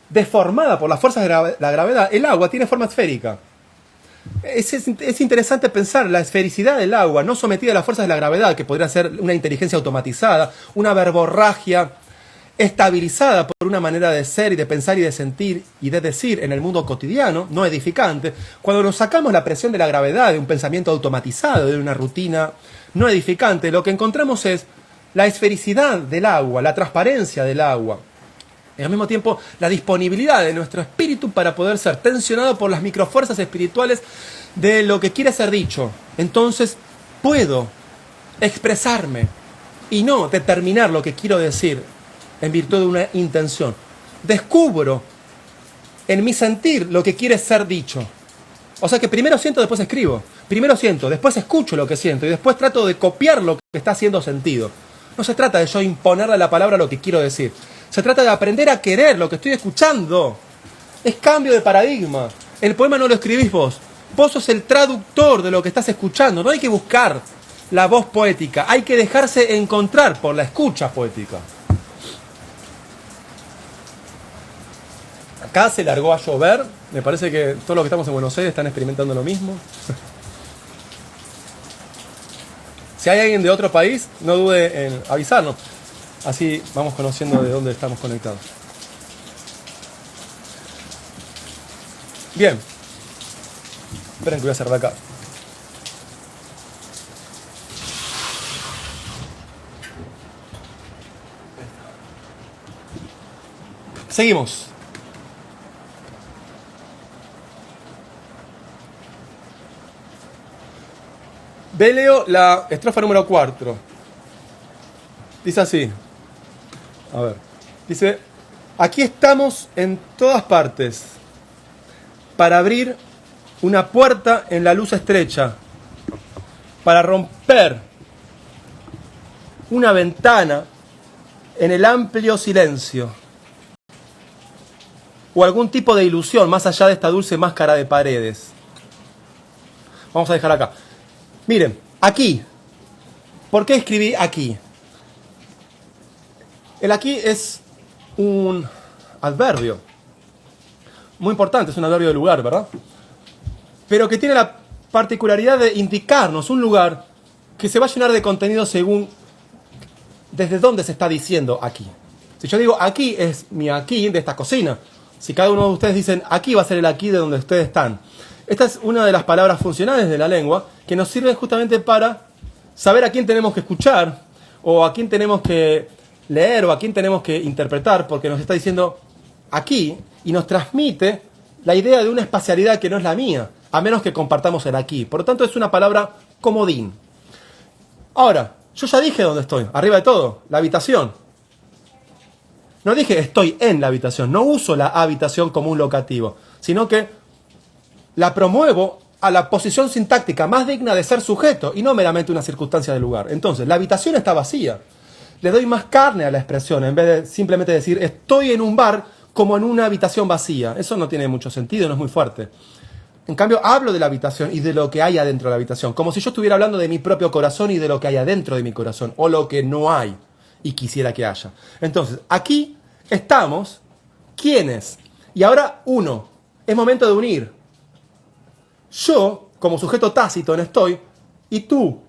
deformada por las fuerzas de la gravedad, el agua tiene forma esférica. Es interesante pensar la esfericidad del agua, no sometida a las fuerzas de la gravedad, que podría ser una inteligencia automatizada, una verborragia estabilizada por una manera de ser y de pensar y de sentir y de decir en el mundo cotidiano, no edificante. Cuando nos sacamos la presión de la gravedad, de un pensamiento automatizado, de una rutina no edificante, lo que encontramos es la esfericidad del agua, la transparencia del agua. Y al mismo tiempo la disponibilidad de nuestro espíritu para poder ser tensionado por las microfuerzas espirituales de lo que quiere ser dicho. Entonces puedo expresarme y no determinar lo que quiero decir en virtud de una intención. Descubro en mi sentir lo que quiere ser dicho. O sea que primero siento, después escribo. Primero siento, después escucho lo que siento y después trato de copiar lo que está haciendo sentido. No se trata de yo imponerle a la palabra lo que quiero decir. Se trata de aprender a querer lo que estoy escuchando. Es cambio de paradigma. El poema no lo escribís vos. Vos sos el traductor de lo que estás escuchando. No hay que buscar la voz poética. Hay que dejarse encontrar por la escucha poética. Acá se largó a llover. Me parece que todos los que estamos en Buenos Aires están experimentando lo mismo. Si hay alguien de otro país, no dude en avisarnos. Así vamos conociendo de dónde estamos conectados. Bien. Esperen que voy a cerrar acá. Seguimos. Leo la estrofa número 4. Dice así. A ver. Dice: aquí estamos en todas partes para abrir una puerta en la luz estrecha, para romper una ventana en el amplio silencio, o algún tipo de ilusión más allá de esta dulce máscara de paredes. Vamos a dejar acá. Miren, aquí. ¿Por qué escribí aquí? El aquí es un adverbio muy importante, es un adverbio de lugar, ¿verdad? Pero que tiene la particularidad de indicarnos un lugar que se va a llenar de contenido según desde dónde se está diciendo aquí. Si yo digo aquí, es mi aquí de esta cocina. Si cada uno de ustedes dicen aquí, va a ser el aquí de donde ustedes están. Esta es una de las palabras funcionales de la lengua que nos sirven justamente para saber a quién tenemos que escuchar o a quién tenemos que leer o a quién tenemos que interpretar, porque nos está diciendo aquí y nos transmite la idea de una espacialidad que no es la mía, a menos que compartamos el aquí. Por lo tanto, es una palabra comodín. Ahora, yo ya dije dónde estoy, arriba de todo, la habitación. No dije estoy en la habitación, no uso la habitación como un locativo, sino que la promuevo a la posición sintáctica más digna de ser sujeto y no meramente una circunstancia del lugar. Entonces, la habitación está vacía. Le doy más carne a la expresión en vez de simplemente decir estoy en un bar como en una habitación vacía. Eso no tiene mucho sentido, no es muy fuerte. En cambio, hablo de la habitación y de lo que hay adentro de la habitación, como si yo estuviera hablando de mi propio corazón y de lo que hay adentro de mi corazón, o lo que no hay y quisiera que haya. Entonces, aquí estamos, ¿quiénes? Y ahora uno. Es momento de unir. Yo, como sujeto tácito, no estoy, y tú,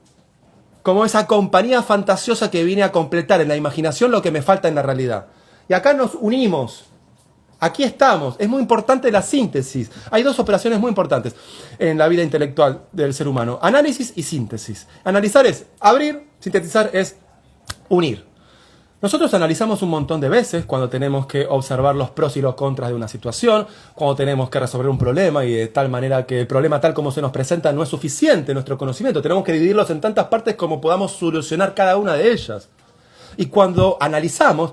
como esa compañía fantasiosa que viene a completar en la imaginación lo que me falta en la realidad. Y acá nos unimos. Aquí estamos. Es muy importante la síntesis. Hay dos operaciones muy importantes en la vida intelectual del ser humano: análisis y síntesis. Analizar es abrir, sintetizar es unir. Nosotros analizamos un montón de veces cuando tenemos que observar los pros y los contras de una situación, cuando tenemos que resolver un problema y de tal manera que el problema tal como se nos presenta no es suficiente nuestro conocimiento. Tenemos que dividirlos en tantas partes como podamos solucionar cada una de ellas. Y cuando analizamos,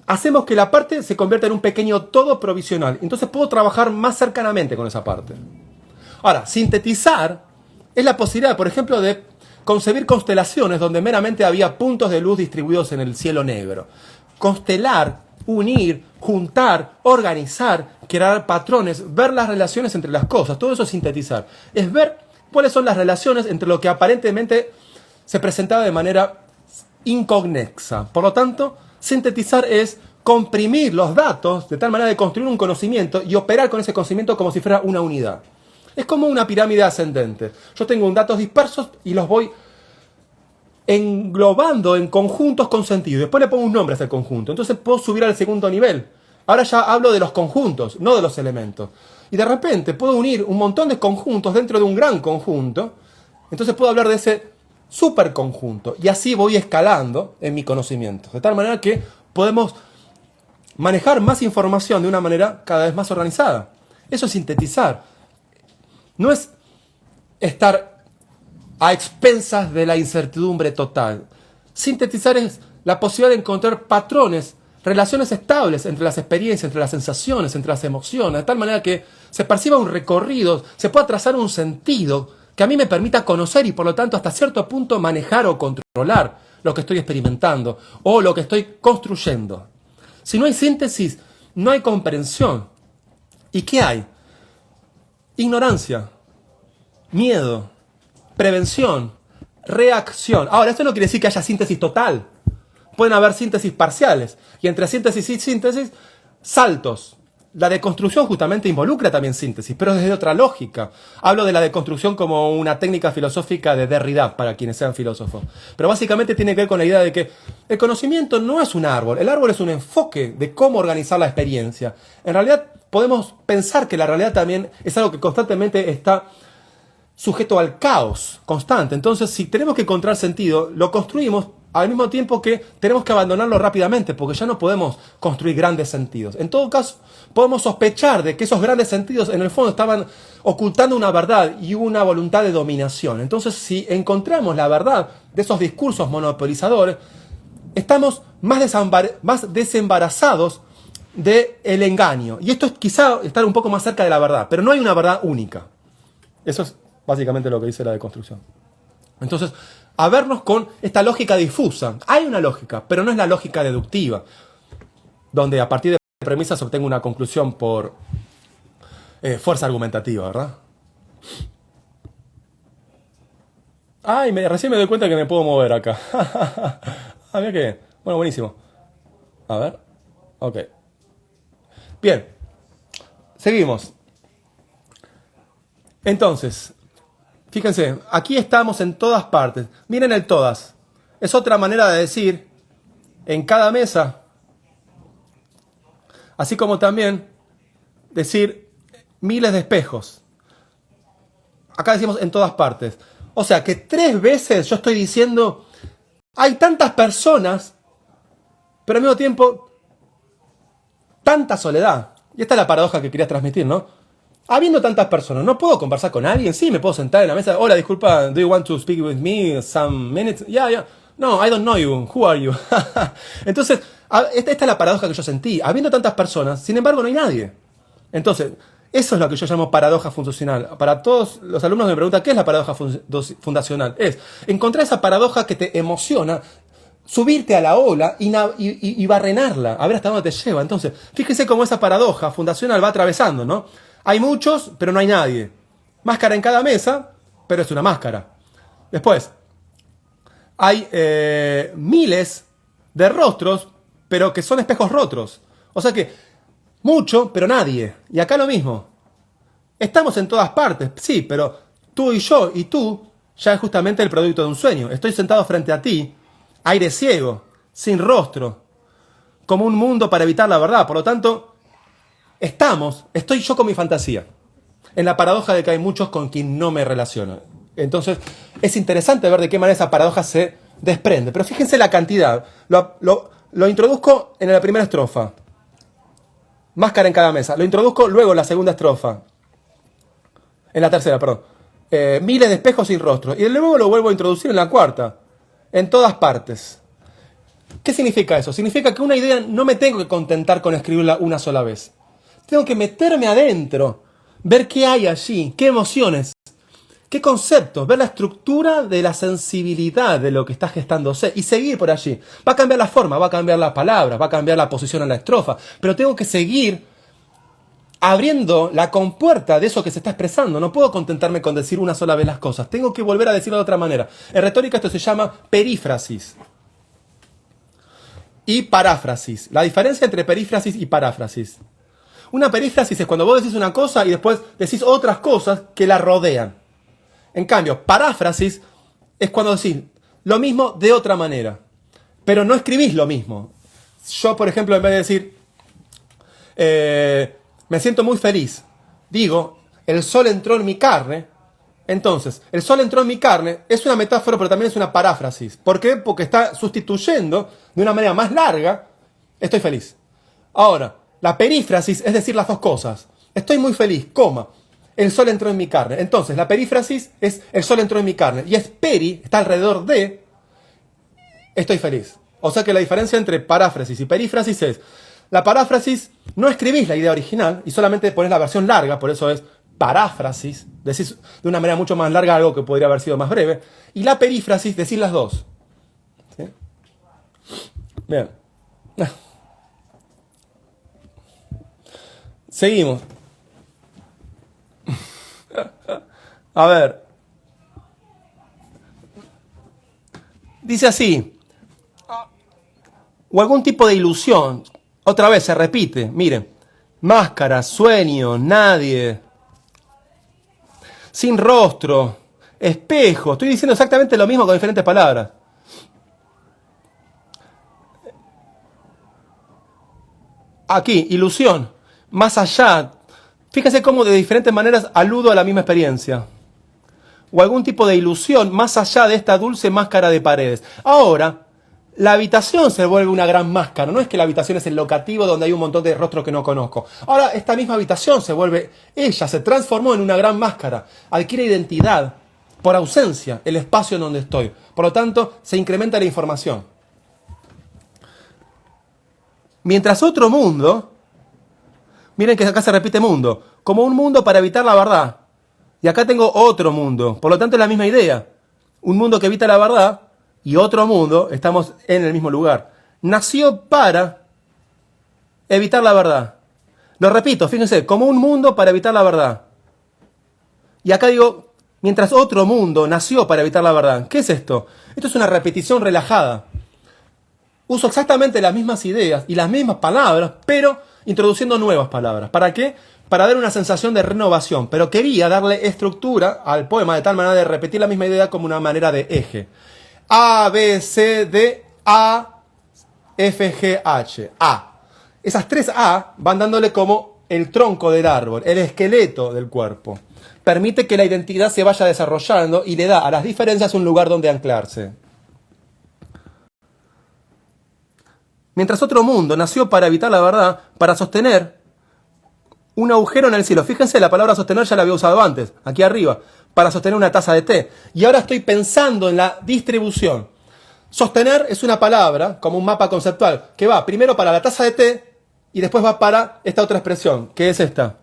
hacemos que la parte se convierta en un pequeño todo provisional. Entonces puedo trabajar más cercanamente con esa parte. Ahora, sintetizar es la posibilidad, por ejemplo, de concebir constelaciones donde meramente había puntos de luz distribuidos en el cielo negro. Constelar, unir, juntar, organizar, crear patrones, ver las relaciones entre las cosas. Todo eso es sintetizar. Es ver cuáles son las relaciones entre lo que aparentemente se presentaba de manera inconexa. Por lo tanto, sintetizar es comprimir los datos de tal manera de construir un conocimiento y operar con ese conocimiento como si fuera una unidad. Es como una pirámide ascendente. Yo tengo datos dispersos y los voy englobando en conjuntos con sentido. Después le pongo un nombre a ese conjunto. Entonces puedo subir al segundo nivel. Ahora ya hablo de los conjuntos, no de los elementos. Y de repente puedo unir un montón de conjuntos dentro de un gran conjunto. Entonces puedo hablar de ese superconjunto. Y así voy escalando en mi conocimiento. De tal manera que podemos manejar más información de una manera cada vez más organizada. Eso es sintetizar. No es estar a expensas de la incertidumbre total. Sintetizar es la posibilidad de encontrar patrones, relaciones estables entre las experiencias, entre las sensaciones, entre las emociones, de tal manera que se perciba un recorrido, se pueda trazar un sentido que a mí me permita conocer y por lo tanto hasta cierto punto manejar o controlar lo que estoy experimentando o lo que estoy construyendo. Si no hay síntesis, no hay comprensión. ¿Y qué hay? Ignorancia, miedo, prevención, reacción. Ahora, esto no quiere decir que haya síntesis total. Pueden haber síntesis parciales. Y entre síntesis y síntesis, saltos. La deconstrucción justamente involucra también síntesis, pero desde otra lógica. Hablo de la deconstrucción como una técnica filosófica de Derrida, para quienes sean filósofos. Pero básicamente tiene que ver con la idea de que el conocimiento no es un árbol. El árbol es un enfoque de cómo organizar la experiencia. En realidad, podemos pensar que la realidad también es algo que constantemente está sujeto al caos constante. Entonces, si tenemos que encontrar sentido, lo construimos al mismo tiempo que tenemos que abandonarlo rápidamente, porque ya no podemos construir grandes sentidos. En todo caso, podemos sospechar de que esos grandes sentidos en el fondo estaban ocultando una verdad y una voluntad de dominación. Entonces, si encontramos la verdad de esos discursos monopolizadores, estamos más desembarazados del engaño. Y esto es quizá estar un poco más cerca de la verdad, pero no hay una verdad única. Eso es básicamente lo que dice la deconstrucción. Entonces, a vernos con esta lógica difusa. Hay una lógica, pero no es la lógica deductiva, donde a partir de premisas obtengo una conclusión por fuerza argumentativa, ¿verdad? Ay, recién me doy cuenta que me puedo mover acá. Ah, mira qué bien. Bueno, buenísimo. A ver. Ok. Bien. Seguimos. Entonces, fíjense, aquí estamos en todas partes. Miren el todas. Es otra manera de decir en cada mesa. Así como también decir miles de espejos. Acá decimos en todas partes. O sea que 3 veces yo estoy diciendo hay tantas personas, pero al mismo tiempo tanta soledad. Y esta es la paradoja que quería transmitir, ¿no? Habiendo tantas personas, ¿no puedo conversar con alguien? Sí, me puedo sentar en la mesa. Hola, disculpa, do you want to speak with me some minutes? Yeah. No, I don't know you. Who are you? Entonces, esta es la paradoja que yo sentí. Habiendo tantas personas, sin embargo, no hay nadie. Entonces, eso es lo que yo llamo paradoja fundacional. Para todos los alumnos me preguntan, ¿qué es la paradoja fundacional? Es encontrar esa paradoja que te emociona, subirte a la ola y barrenarla, a ver hasta dónde te lleva. Entonces, fíjense cómo esa paradoja fundacional va atravesando, ¿no? Hay muchos, pero no hay nadie. Máscara en cada mesa, pero es una máscara. Después, hay miles de rostros, pero que son espejos rotos. O sea que, mucho, pero nadie. Y acá lo mismo. Estamos en todas partes, sí, pero tú y yo y tú ya es justamente el producto de un sueño. Estoy sentado frente a ti, aire ciego, sin rostro, como un mundo para evitar la verdad. Por lo tanto, estoy yo con mi fantasía, en la paradoja de que hay muchos con quien no me relaciono. Entonces, es interesante ver de qué manera esa paradoja se desprende. Pero fíjense la cantidad. Lo introduzco en la primera estrofa. Máscara en cada mesa. Lo introduzco luego en la segunda estrofa. En la tercera, perdón. Miles de espejos sin rostro. Y luego lo vuelvo a introducir en la cuarta. En todas partes. ¿Qué significa eso? Significa que una idea no me tengo que contentar con escribirla una sola vez. Tengo que meterme adentro, ver qué hay allí, qué emociones, qué conceptos, ver la estructura de la sensibilidad de lo que está gestándose y seguir por allí. Va a cambiar la forma, va a cambiar las palabras, va a cambiar la posición en la estrofa, pero tengo que seguir abriendo la compuerta de eso que se está expresando. No puedo contentarme con decir una sola vez las cosas. Tengo que volver a decirlo de otra manera. En retórica esto se llama perífrasis y paráfrasis. La diferencia entre perífrasis y paráfrasis. Una perífrasis es cuando vos decís una cosa y después decís otras cosas que la rodean. En cambio, paráfrasis es cuando decís lo mismo de otra manera, pero no escribís lo mismo. Yo, por ejemplo, en vez de decir me siento muy feliz, digo, el sol entró en mi carne. Entonces, el sol entró en mi carne es una metáfora, pero también es una paráfrasis. ¿Por qué? Porque está sustituyendo de una manera más larga, estoy feliz. Ahora, la perífrasis es decir las dos cosas. Estoy muy feliz, coma, el sol entró en mi carne. Entonces, la perífrasis es el sol entró en mi carne. Y es peri, está alrededor de, estoy feliz. O sea que la diferencia entre paráfrasis y perífrasis es, la paráfrasis no escribís la idea original y solamente pones la versión larga, por eso es paráfrasis, decís de una manera mucho más larga algo que podría haber sido más breve. Y la perífrasis decís las dos. ¿Sí? Bien. Seguimos. A ver. Dice así. O algún tipo de ilusión. Otra vez se repite. Miren. Máscara, sueño, nadie. Sin rostro. Espejo. Estoy diciendo exactamente lo mismo con diferentes palabras. Aquí, ilusión. Más allá. Fíjense cómo de diferentes maneras aludo a la misma experiencia. O algún tipo de ilusión más allá de esta dulce máscara de paredes. Ahora, la habitación se vuelve una gran máscara. No es que la habitación es el locativo donde hay un montón de rostros que no conozco. Ahora, esta misma habitación se vuelve, ella se transformó en una gran máscara. Adquiere identidad por ausencia, el espacio en donde estoy. Por lo tanto, se incrementa la información. Mientras otro mundo, miren que acá se repite mundo, como un mundo para evitar la verdad. Y acá tengo otro mundo. Por lo tanto, es la misma idea. Un mundo que evita la verdad y otro mundo, estamos en el mismo lugar. Nació para evitar la verdad. Lo repito, fíjense, como un mundo para evitar la verdad. Y acá digo, mientras otro mundo nació para evitar la verdad. ¿Qué es esto? Esto es una repetición relajada. Uso exactamente las mismas ideas y las mismas palabras, pero introduciendo nuevas palabras. ¿Para qué? Para dar una sensación de renovación. Pero quería darle estructura al poema de tal manera de repetir la misma idea como una manera de eje. A, B, C, D, A, F, G, H. A. Esas tres A van dándole como el tronco del árbol, el esqueleto del cuerpo. Permite que la identidad se vaya desarrollando y le da a las diferencias un lugar donde anclarse. Mientras otro mundo nació para evitar la verdad, para sostener un agujero en el cielo. Fíjense, la palabra sostener ya la había usado antes, aquí arriba, para sostener una taza de té. Y ahora estoy pensando en la distribución. Sostener es una palabra, como un mapa conceptual, que va primero para la taza de té y después va para esta otra expresión, que es esta.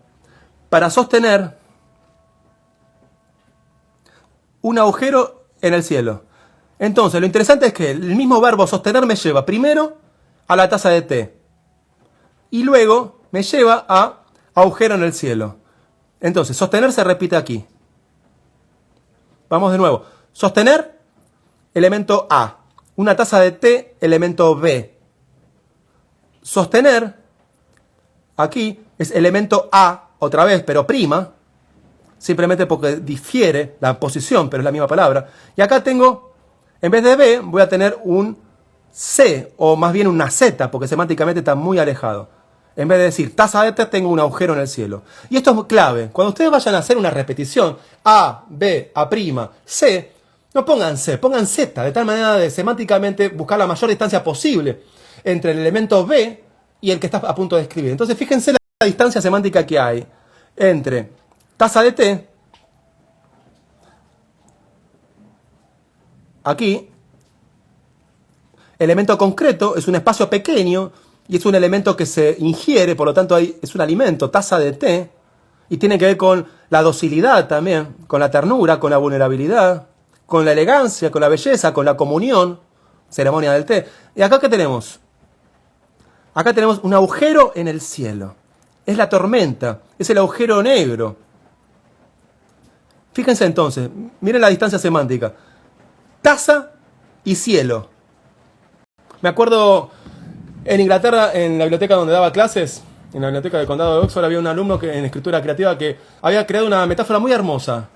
Para sostener un agujero en el cielo. Entonces, lo interesante es que el mismo verbo sostener me lleva primero a la taza de té y luego me lleva a agujero en el cielo. Entonces, sostener se repite aquí. Vamos de nuevo. Sostener, elemento A. Una taza de té, elemento B. Sostener, aquí, es elemento A, otra vez, pero prima. Simplemente porque difiere la posición, pero es la misma palabra. Y acá tengo, en vez de B, voy a tener un C, o más bien una Z, porque semánticamente está muy alejado. En vez de decir taza de té, tengo un agujero en el cielo. Y esto es clave. Cuando ustedes vayan a hacer una repetición, A, B, A', C, no pongan C, pongan Z, de tal manera de semánticamente buscar la mayor distancia posible entre el elemento B y el que está a punto de escribir. Entonces, fíjense la distancia semántica que hay entre taza de té, aquí, Elemento concreto es un espacio pequeño y es un elemento que se ingiere, por lo tanto es un alimento, taza de té, y tiene que ver con la docilidad también, con la ternura, con la vulnerabilidad, con la elegancia, con la belleza, con la comunión, ceremonia del té. ¿Y acá qué tenemos? Acá tenemos un agujero en el cielo. Es la tormenta, es el agujero negro. Fíjense entonces, miren la distancia semántica. Taza y cielo. Me acuerdo en Inglaterra, en la biblioteca donde daba clases, en la biblioteca del condado de Oxford, había un alumno en escritura creativa que había creado una metáfora muy hermosa.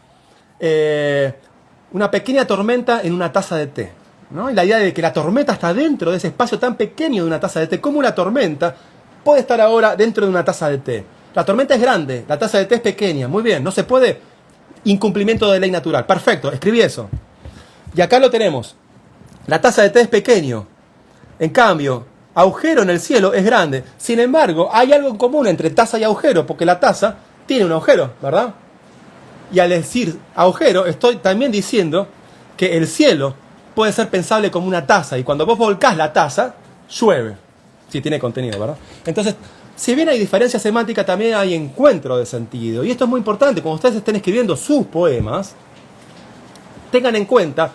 Una pequeña tormenta en una taza de té, ¿no? Y la idea de que la tormenta está dentro de ese espacio tan pequeño de una taza de té. ¿Cómo una tormenta puede estar ahora dentro de una taza de té? La tormenta es grande, la taza de té es pequeña. Muy bien, no se puede. Incumplimiento de ley natural. Perfecto, escribí eso. Y acá lo tenemos. La taza de té es pequeño. En cambio, agujero en el cielo es grande. Sin embargo, hay algo en común entre taza y agujero, porque la taza tiene un agujero, ¿verdad? Y al decir agujero, estoy también diciendo que el cielo puede ser pensable como una taza. Y cuando vos volcás la taza, llueve. Si tiene contenido, ¿verdad? Entonces, si bien hay diferencia semántica, también hay encuentro de sentido. Y esto es muy importante. Cuando ustedes estén escribiendo sus poemas, tengan en cuenta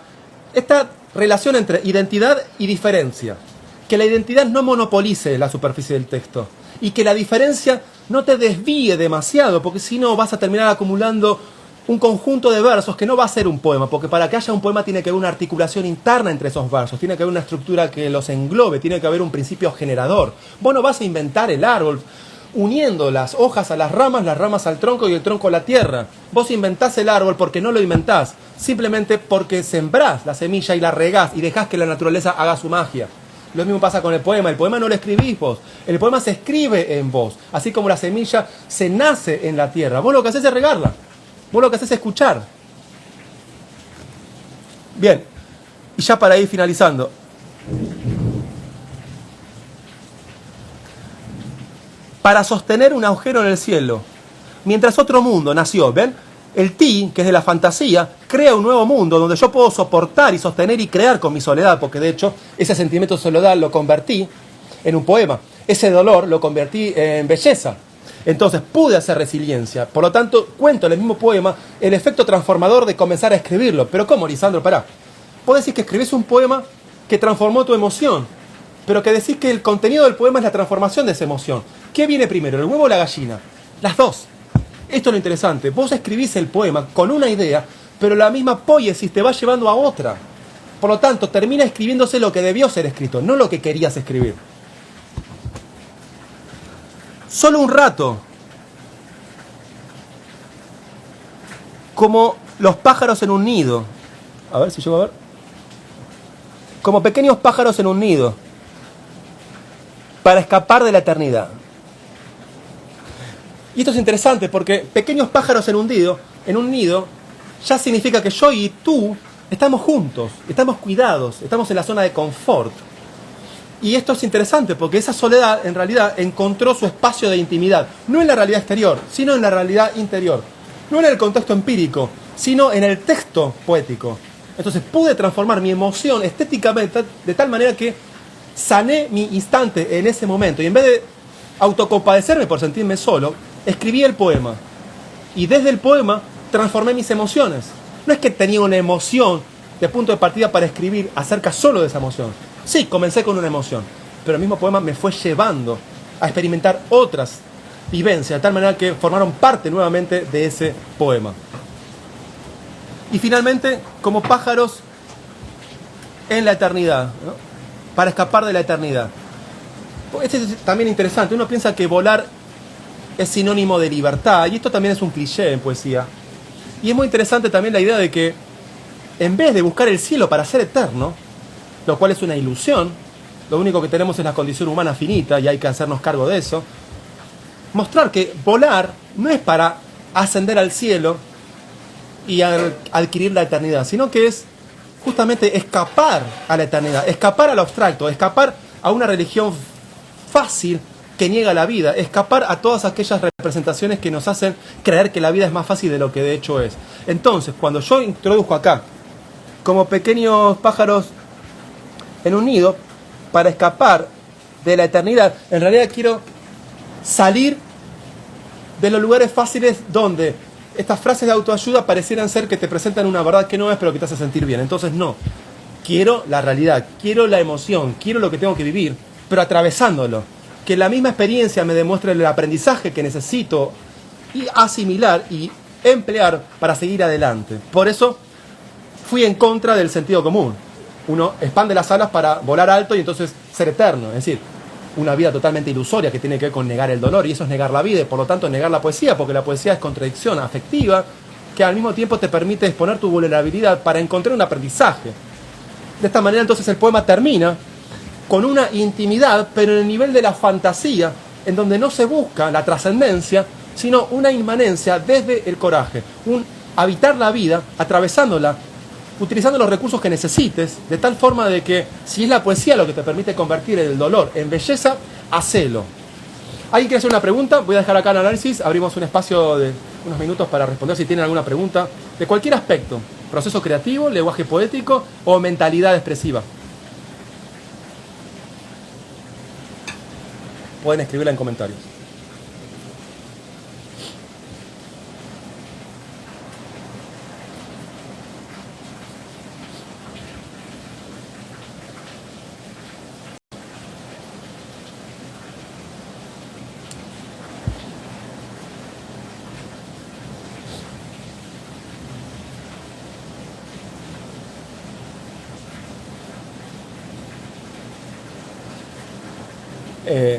esta relación entre identidad y diferencia. Que la identidad no monopolice la superficie del texto. Y que la diferencia no te desvíe demasiado, porque si no vas a terminar acumulando un conjunto de versos que no va a ser un poema, porque para que haya un poema tiene que haber una articulación interna entre esos versos, tiene que haber una estructura que los englobe, tiene que haber un principio generador. Vos no vas a inventar el árbol uniendo las hojas a las ramas al tronco y el tronco a la tierra. Vos inventás el árbol porque no lo inventás, simplemente porque sembrás la semilla y la regás y dejás que la naturaleza haga su magia. Lo mismo pasa con el poema no lo escribís vos, el poema se escribe en vos, así como la semilla se nace en la tierra. Vos lo que hacés es regarla. Vos lo que haces es escuchar. Bien, y ya para ir finalizando. Para sostener un agujero en el cielo, mientras otro mundo nació, ¿ven? El ti, que es de la fantasía, crea un nuevo mundo donde yo puedo soportar y sostener y crear con mi soledad, porque de hecho ese sentimiento de soledad lo convertí en un poema. Ese dolor lo convertí en belleza. Entonces pude hacer resiliencia. Por lo tanto, cuento en el mismo poema el efecto transformador de comenzar a escribirlo. Pero ¿cómo, Lisandro? Pará. Vos decís que escribís un poema que transformó tu emoción, pero que decís que el contenido del poema es la transformación de esa emoción. ¿Qué viene primero, el huevo o la gallina? Las dos. Esto es lo interesante. Vos escribís el poema con una idea, pero la misma poiesis te va llevando a otra. Por lo tanto, termina escribiéndose lo que debió ser escrito, no lo que querías escribir. Solo un rato, como los pájaros en un nido. A ver si llego a ver. Como pequeños pájaros en un nido, para escapar de la eternidad. Y esto es interesante porque pequeños pájaros en un nido, ya significa que yo y tú estamos juntos, estamos cuidados, estamos en la zona de confort. Y esto es interesante porque esa soledad en realidad encontró su espacio de intimidad, no en la realidad exterior, sino en la realidad interior. No en el contexto empírico, sino en el texto poético. Entonces pude transformar mi emoción estéticamente de tal manera que sané mi instante en ese momento. Y en vez de autocompadecerme por sentirme solo, escribí el poema. Y desde el poema transformé mis emociones. No es que tenía una emoción de punto de partida para escribir acerca solo de esa emoción. Sí, comencé con una emoción, pero el mismo poema me fue llevando a experimentar otras vivencias, de tal manera que formaron parte nuevamente de ese poema. Y finalmente, como pájaros en la eternidad, ¿no? Para escapar de la eternidad. Este es también interesante. Uno piensa que volar es sinónimo de libertad, y esto también es un cliché en poesía. Y es muy interesante también la idea de que en vez de buscar el cielo para ser eterno, lo cual es una ilusión, lo único que tenemos es la condición humana finita y hay que hacernos cargo de eso, mostrar que volar no es para ascender al cielo y adquirir la eternidad, sino que es justamente escapar a la eternidad, escapar a lo abstracto, escapar a una religión fácil que niega la vida, escapar a todas aquellas representaciones que nos hacen creer que la vida es más fácil de lo que de hecho es. Entonces, cuando yo introduzco acá, como pequeños pájaros en un nido, para escapar de la eternidad, en realidad quiero salir de los lugares fáciles donde estas frases de autoayuda parecieran ser que te presentan una verdad que no es, pero que te hace sentir bien. Entonces no, quiero la realidad, quiero la emoción, quiero lo que tengo que vivir, pero atravesándolo. Que la misma experiencia me demuestre el aprendizaje que necesito y asimilar y emplear para seguir adelante. Por eso fui en contra del sentido común. Uno expande las alas para volar alto y entonces ser eterno. Es decir, una vida totalmente ilusoria que tiene que ver con negar el dolor, y eso es negar la vida y por lo tanto negar la poesía, porque la poesía es contradicción afectiva que al mismo tiempo te permite exponer tu vulnerabilidad para encontrar un aprendizaje. De esta manera entonces el poema termina con una intimidad, pero en el nivel de la fantasía, en donde no se busca la trascendencia, sino una inmanencia desde el coraje, un habitar la vida, atravesándola, utilizando los recursos que necesites, de tal forma de que, si es la poesía lo que te permite convertir el dolor en belleza, hacelo. ¿Alguien quiere hacer una pregunta? Voy a dejar acá el análisis, abrimos un espacio de unos minutos para responder si tienen alguna pregunta, de cualquier aspecto, proceso creativo, lenguaje poético o mentalidad expresiva. Pueden escribirla en comentarios.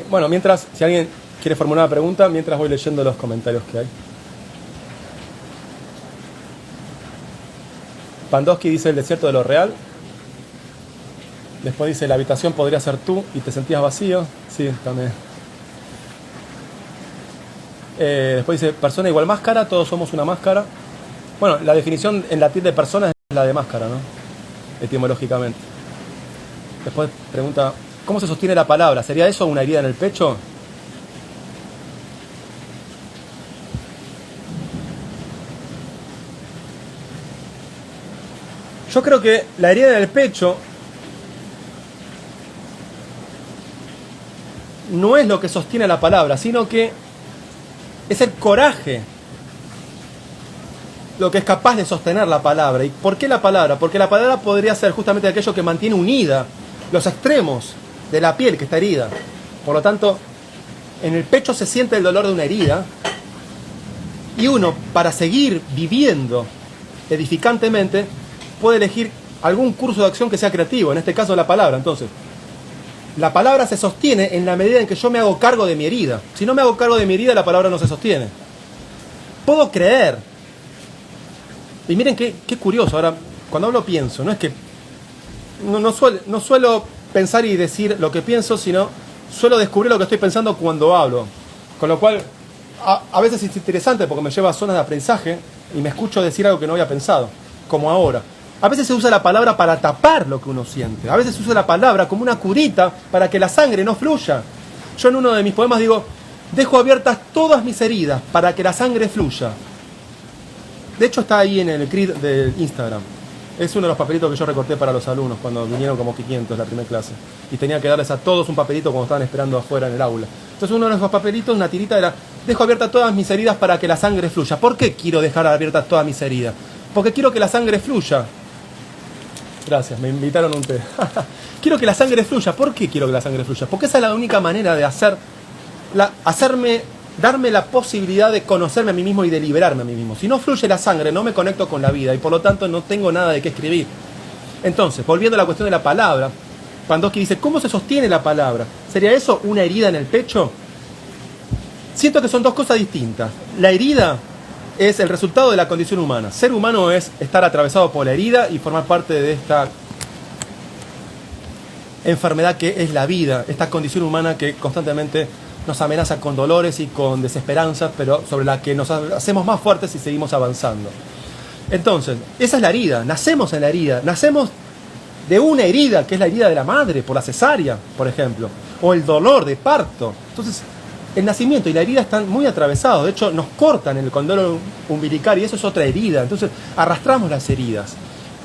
Bueno, mientras, si alguien quiere formular una pregunta, mientras voy leyendo los comentarios que hay. Pandowski dice el desierto de lo real. Después dice la habitación podría ser tú y te sentías vacío. Sí, también. Después dice persona igual máscara, todos somos una máscara. Bueno, la definición en latín de persona es la de máscara, ¿no? Etimológicamente. Después pregunta, ¿cómo se sostiene la palabra? ¿Sería eso una herida en el pecho? Yo creo que la herida en el pecho no es lo que sostiene la palabra, sino que es el coraje lo que es capaz de sostener la palabra. ¿Y por qué la palabra? Porque la palabra podría ser justamente aquello que mantiene unida los extremos de la piel que está herida. Por lo tanto, en el pecho se siente el dolor de una herida y uno, para seguir viviendo edificantemente, puede elegir algún curso de acción que sea creativo, en este caso la palabra. Entonces, la palabra se sostiene en la medida en que yo me hago cargo de mi herida. Si no me hago cargo de mi herida, la palabra no se sostiene. Puedo creer. Y miren qué curioso, ahora, cuando hablo pienso, no es que no suelo pensar y decir lo que pienso, sino suelo descubrir lo que estoy pensando cuando hablo. Con lo cual, a veces es interesante porque me lleva a zonas de aprendizaje y me escucho decir algo que no había pensado, como ahora. A veces se usa la palabra para tapar lo que uno siente. A veces se usa la palabra como una curita para que la sangre no fluya. Yo en uno de mis poemas digo, dejo abiertas todas mis heridas para que la sangre fluya. De hecho está ahí en el grid de Instagram. Es uno de los papelitos que yo recorté para los alumnos cuando vinieron como 500 la primera clase. Y tenía que darles a todos un papelito cuando estaban esperando afuera en el aula. Entonces uno de esos papelitos, una tirita, era, dejo abiertas todas mis heridas para que la sangre fluya. ¿Por qué quiero dejar abiertas todas mis heridas? Porque quiero que la sangre fluya. Gracias, me invitaron a un té. Quiero que la sangre fluya. ¿Por qué quiero que la sangre fluya? Porque esa es la única manera de darme la posibilidad de conocerme a mí mismo y de liberarme a mí mismo. Si no fluye la sangre, no me conecto con la vida y por lo tanto no tengo nada de qué escribir. Entonces, volviendo a la cuestión de la palabra, Pandowski dice, ¿cómo se sostiene la palabra? ¿Sería eso una herida en el pecho? Siento que son dos cosas distintas. La herida es el resultado de la condición humana. Ser humano es estar atravesado por la herida y formar parte de esta enfermedad que es la vida, esta condición humana que constantemente nos amenaza con dolores y con desesperanzas, pero sobre la que nos hacemos más fuertes y seguimos avanzando. Entonces, esa es la herida, nacemos en la herida, nacemos de una herida, que es la herida de la madre, por la cesárea, por ejemplo, o el dolor de parto. Entonces, el nacimiento y la herida están muy atravesados, de hecho nos cortan el condoro umbilical y eso es otra herida, entonces arrastramos las heridas.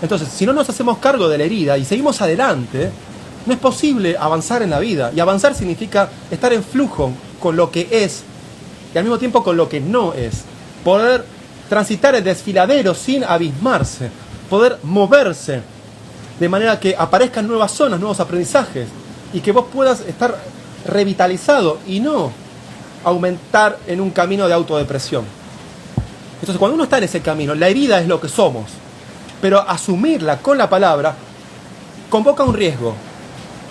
Entonces, si no nos hacemos cargo de la herida y seguimos adelante, no es posible avanzar en la vida. Y avanzar significa estar en flujo con lo que es y al mismo tiempo con lo que no es. Poder transitar el desfiladero sin abismarse. Poder moverse de manera que aparezcan nuevas zonas, nuevos aprendizajes y que vos puedas estar revitalizado y no aumentar en un camino de autodepresión. Entonces, cuando uno está en ese camino, la herida es lo que somos, pero asumirla con la palabra convoca un riesgo.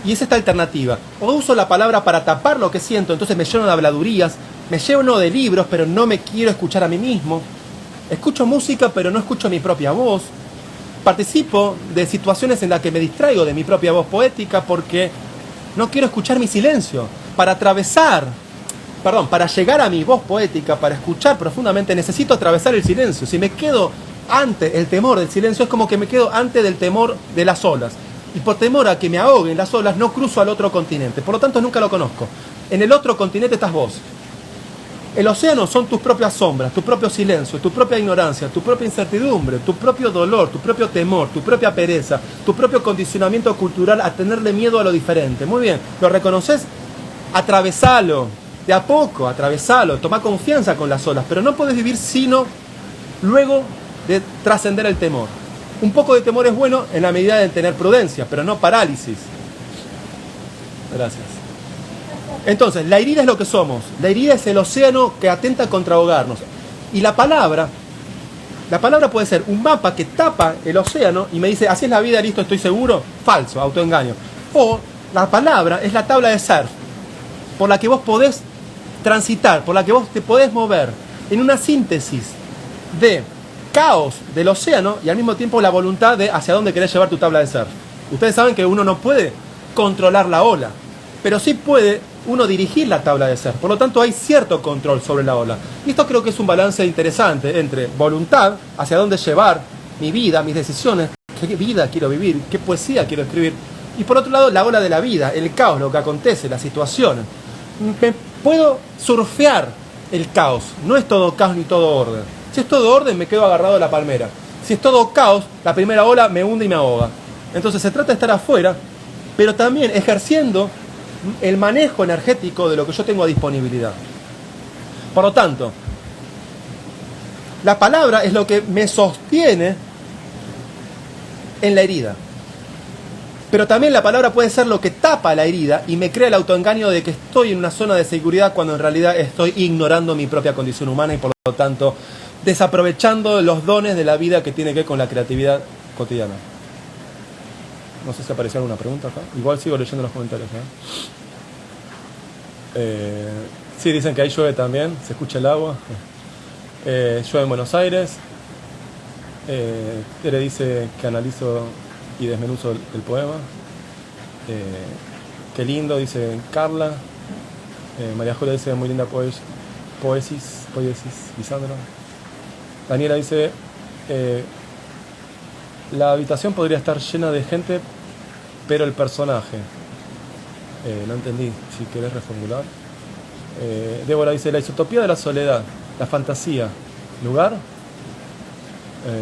Y es esta alternativa. O uso la palabra para tapar lo que siento, entonces me lleno de habladurías, me lleno de libros, pero no me quiero escuchar a mí mismo. Escucho música, pero no escucho mi propia voz. Participo de situaciones en las que me distraigo de mi propia voz poética porque no quiero escuchar mi silencio. Para llegar a mi voz poética, para escuchar profundamente, necesito atravesar el silencio. Si me quedo ante el temor del silencio, es como que me quedo ante del temor de las olas. Y por temor a que me ahoguen las olas, no cruzo al otro continente. Por lo tanto, nunca lo conozco. En el otro continente estás vos. El océano son tus propias sombras, tu propio silencio, tu propia ignorancia, tu propia incertidumbre, tu propio dolor, tu propio temor, tu propia pereza, tu propio condicionamiento cultural a tenerle miedo a lo diferente. Muy bien, ¿lo reconoces? Atravesalo, de a poco, atravesalo, toma confianza con las olas, pero no puedes vivir sino luego de trascender el temor. Un poco de temor es bueno en la medida de tener prudencia, pero no parálisis. Gracias. Entonces, la herida es lo que somos. La herida es el océano que atenta contra ahogarnos. Y la palabra puede ser un mapa que tapa el océano y me dice, así es la vida, listo, estoy seguro. Falso, autoengaño. O la palabra es la tabla de surf por la que vos podés transitar, por la que vos te podés mover en una síntesis de caos del océano y al mismo tiempo la voluntad de hacia dónde querés llevar tu tabla de surf. Ustedes saben que uno no puede controlar la ola, pero sí puede uno dirigir la tabla de surf. Por lo tanto, hay cierto control sobre la ola. Y esto creo que es un balance interesante entre voluntad, hacia dónde llevar mi vida, mis decisiones, qué vida quiero vivir, qué poesía quiero escribir. Y por otro lado, la ola de la vida, el caos, lo que acontece, las situaciones. Puedo surfear el caos. No es todo caos ni todo orden. Si es todo orden, me quedo agarrado a la palmera. Si es todo caos, la primera ola me hunde y me ahoga. Entonces se trata de estar afuera, pero también ejerciendo el manejo energético de lo que yo tengo a disponibilidad. Por lo tanto, la palabra es lo que me sostiene en la herida. Pero también la palabra puede ser lo que tapa la herida y me crea el autoengaño de que estoy en una zona de seguridad cuando en realidad estoy ignorando mi propia condición humana y por lo tanto desaprovechando los dones de la vida que tiene que ver con la creatividad cotidiana. No sé si apareció alguna pregunta acá. Igual sigo leyendo los comentarios. Sí, dicen que ahí llueve también, se escucha el agua. Llueve en Buenos Aires. Tere dice que analizo y desmenuzo el poema. Qué lindo, dice Carla. María Julia dice muy linda poesis, Lisandro. Daniela dice la habitación podría estar llena de gente, pero el personaje. No entendí, si querés reformular. Débora dice la isotopía de la soledad, la fantasía, lugar.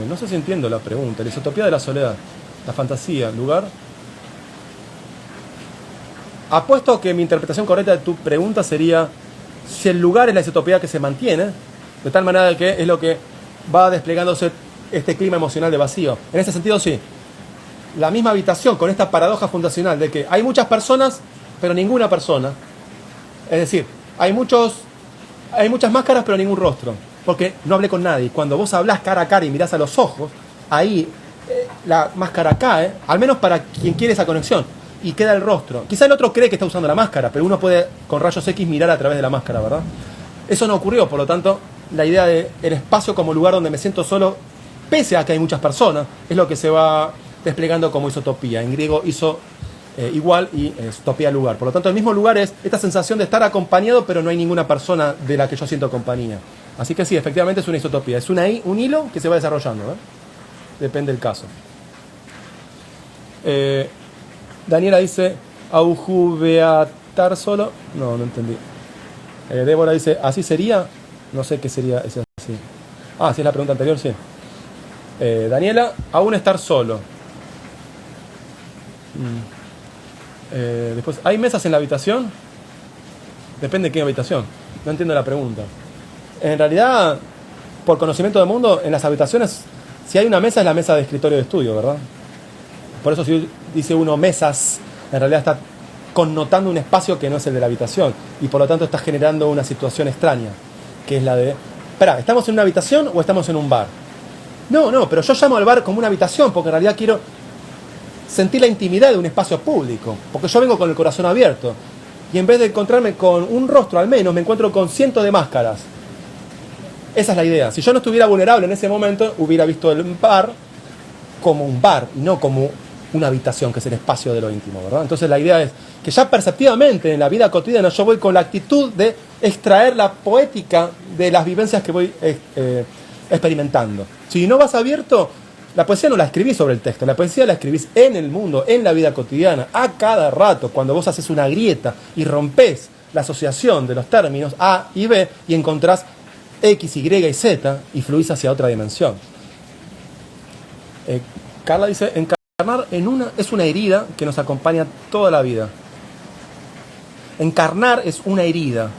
No sé si entiendo la pregunta. La isotopía de la soledad, la fantasía, lugar. Apuesto que mi interpretación correcta de tu pregunta sería si el lugar es la isotopía que se mantiene, de tal manera que es lo que va desplegándose este clima emocional de vacío. En ese sentido, sí. La misma habitación con esta paradoja fundacional de que hay muchas personas, pero ninguna persona. Es decir, hay muchas máscaras, pero ningún rostro. Porque no hablé con nadie. Cuando vos hablás cara a cara y mirás a los ojos, ahí la máscara cae, al menos para quien quiere esa conexión, y queda el rostro. Quizá el otro cree que está usando la máscara, pero uno puede con rayos X mirar a través de la máscara, ¿verdad? Eso no ocurrió, por lo tanto, la idea del espacio como lugar donde me siento solo, pese a que hay muchas personas, es lo que se va desplegando como isotopía. En griego iso igual y isotopía lugar. Por lo tanto, el mismo lugar es esta sensación de estar acompañado, pero no hay ninguna persona de la que yo siento compañía. Así que sí, efectivamente es una isotopía. Es un hilo que se va desarrollando, ¿eh? Depende del caso. Daniela dice, ¿aujubeatar solo? No entendí. Débora dice, ¿así sería? No sé qué sería ese así. Ah, sí es la pregunta anterior, sí. Daniela, aún estar solo. Después, ¿hay mesas en la habitación? Depende de qué habitación. No entiendo la pregunta. En realidad, por conocimiento del mundo, en las habitaciones, si hay una mesa, es la mesa de escritorio de estudio, ¿verdad? Por eso si dice uno mesas, en realidad está connotando un espacio que no es el de la habitación. Y por lo tanto está generando una situación extraña, que es la de... Espera, ¿estamos en una habitación o estamos en un bar? No, pero yo llamo al bar como una habitación porque en realidad quiero sentir la intimidad de un espacio público. Porque yo vengo con el corazón abierto. Y en vez de encontrarme con un rostro al menos, me encuentro con cientos de máscaras. Esa es la idea. Si yo no estuviera vulnerable en ese momento, hubiera visto el bar como un bar y no como una habitación, que es el espacio de lo íntimo, ¿verdad? Entonces la idea es que ya perceptivamente en la vida cotidiana yo voy con la actitud de extraer la poética de las vivencias que voy experimentando. Si no vas abierto, la poesía no la escribís sobre el texto, la poesía la escribís en el mundo, en la vida cotidiana, a cada rato, cuando vos haces una grieta y rompés la asociación de los términos A y B y encontrás X, Y y Z y fluís hacia otra dimensión. Carla dice, encarnar es una herida que nos acompaña toda la vida. Encarnar es una herida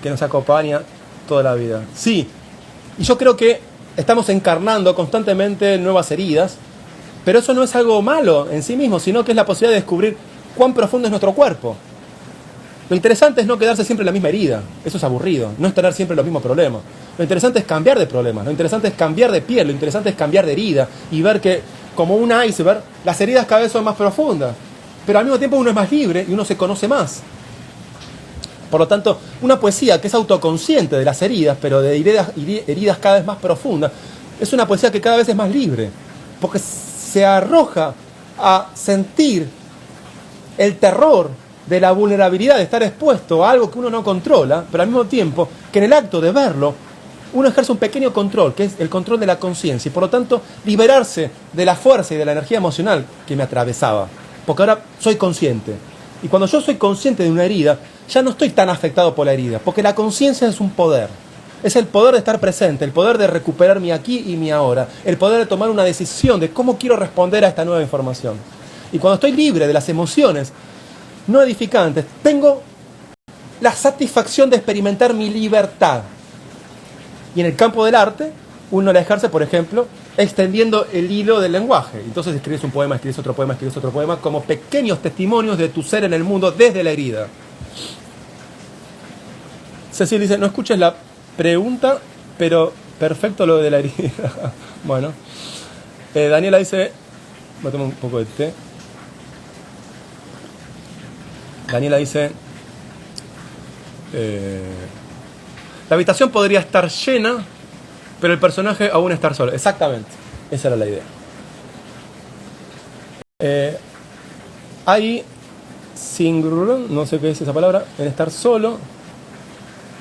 que nos acompaña toda la vida. Sí, y yo creo que estamos encarnando constantemente nuevas heridas, pero eso no es algo malo en sí mismo, sino que es la posibilidad de descubrir cuán profundo es nuestro cuerpo. Lo interesante es no quedarse siempre en la misma herida, eso es aburrido, no es tener siempre los mismos problemas. Lo interesante es cambiar de problemas, lo interesante es cambiar de piel, lo interesante es cambiar de herida y ver que, como un iceberg, las heridas cada vez son más profundas, pero al mismo tiempo uno es más libre y uno se conoce más. Por lo tanto, una poesía que es autoconsciente de las heridas, pero de heridas cada vez más profundas, es una poesía que cada vez es más libre, porque se arroja a sentir el terror de la vulnerabilidad de estar expuesto a algo que uno no controla, pero al mismo tiempo que en el acto de verlo, uno ejerce un pequeño control, que es el control de la conciencia, y por lo tanto liberarse de la fuerza y de la energía emocional que me atravesaba, porque ahora soy consciente. Y cuando yo soy consciente de una herida, ya no estoy tan afectado por la herida, porque la conciencia es un poder. Es el poder de estar presente, el poder de recuperar mi aquí y mi ahora, el poder de tomar una decisión de cómo quiero responder a esta nueva información. Y cuando estoy libre de las emociones no edificantes, tengo la satisfacción de experimentar mi libertad. Y en el campo del arte, uno la ejerce, por ejemplo, extendiendo el hilo del lenguaje. Entonces escribes un poema, escribes otro poema, como pequeños testimonios de tu ser en el mundo desde la herida. Cecil dice, no escuches la pregunta, pero perfecto lo de la herida. Bueno. Daniela dice, voy a tomar un poco de té. Daniela dice, la habitación podría estar llena, pero el personaje aún estar solo. Exactamente, esa era la idea. Hay no sé qué es esa palabra, en estar solo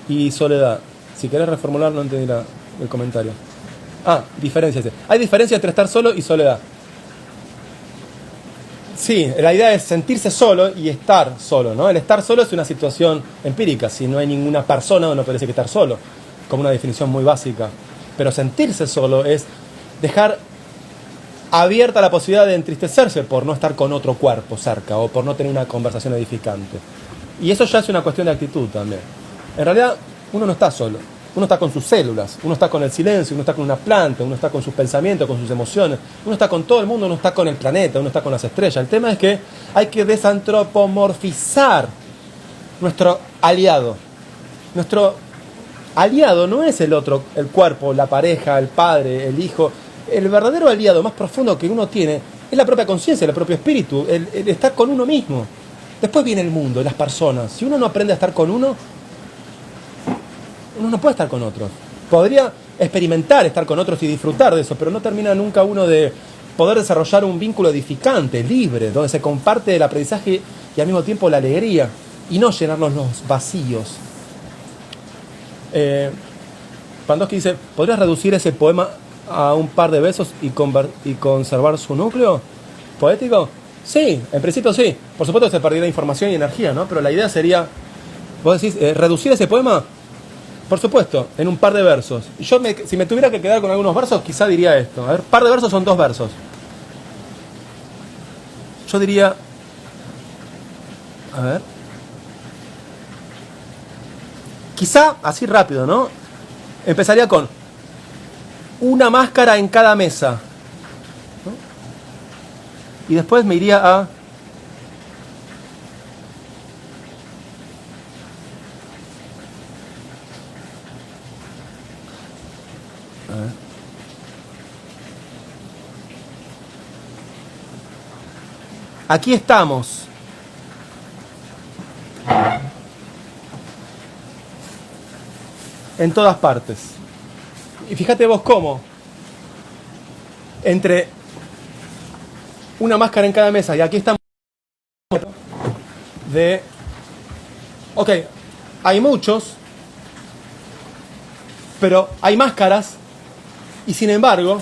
y soledad. Si querés reformular, no entendí el comentario. Diferencia. Hay diferencia entre estar solo y soledad. Sí, la idea es sentirse solo y estar solo, ¿no? El estar solo es una situación empírica. Si no hay ninguna persona, uno parece que estar solo, como una definición muy básica. Pero sentirse solo es dejar abierta la posibilidad de entristecerse por no estar con otro cuerpo cerca o por no tener una conversación edificante. Y eso ya es una cuestión de actitud también. En realidad, uno no está solo. Uno está con sus células, uno está con el silencio, uno está con una planta, uno está con sus pensamientos, con sus emociones, uno está con todo el mundo, uno está con el planeta, uno está con las estrellas. El tema es que hay que desantropomorfizar nuestro aliado. Nuestro aliado no es el otro, el cuerpo, la pareja, el padre, el hijo. El verdadero aliado más profundo que uno tiene es la propia conciencia, el propio espíritu, el estar con uno mismo. Después viene el mundo, las personas. Si uno no aprende a estar con uno no puede estar con otros. Podría experimentar estar con otros y disfrutar de eso, pero no termina nunca uno de poder desarrollar un vínculo edificante, libre, donde se comparte el aprendizaje y al mismo tiempo la alegría, y no llenarnos los vacíos. Pandowski dice, ¿podrías reducir ese poema a un par de besos y conservar su núcleo poético? Sí, en principio sí. Por supuesto que se perdería información y energía, ¿no? Pero la idea sería, vos decís, reducir ese poema. Por supuesto, en un par de versos. Si me tuviera que quedar con algunos versos, quizá diría esto. A ver, par de versos son 2 versos. Yo diría, A ver. Quizá, así rápido, ¿no? Empezaría con una máscara en cada mesa, ¿no? Y después me iría a... Aquí estamos. En todas partes. Y fíjate vos cómo. Entre una máscara en cada mesa y aquí estamos de... Ok, hay muchos, pero hay máscaras y sin embargo,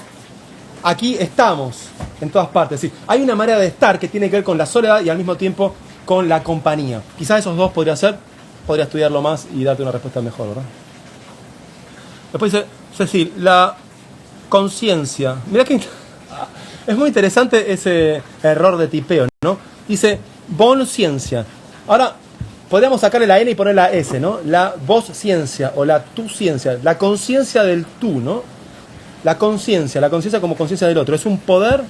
aquí estamos en todas partes. Sí, hay una manera de estar que tiene que ver con la soledad y al mismo tiempo con la compañía. Quizás esos dos podría ser, podría estudiarlo más y darte una respuesta mejor, ¿verdad? Después dice, Cecil, la conciencia. Mirá que es muy interesante ese error de tipeo, ¿no? Dice, ciencia. Ahora, podríamos sacarle la N y poner la S, ¿no? La vos ciencia o la tu ciencia. La conciencia del tú, ¿no? La conciencia como conciencia del otro. Es un poder,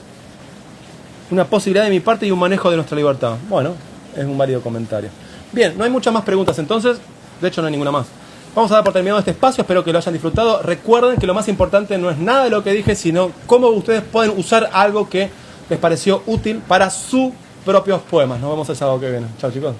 una posibilidad de mi parte y un manejo de nuestra libertad. Bueno, es un válido comentario. Bien, no hay muchas más preguntas entonces. De hecho, no hay ninguna más. Vamos a dar por terminado este espacio. Espero que lo hayan disfrutado. Recuerden que lo más importante no es nada de lo que dije, sino cómo ustedes pueden usar algo que les pareció útil para sus propios poemas. Nos vemos el sábado que viene. Chao, chicos.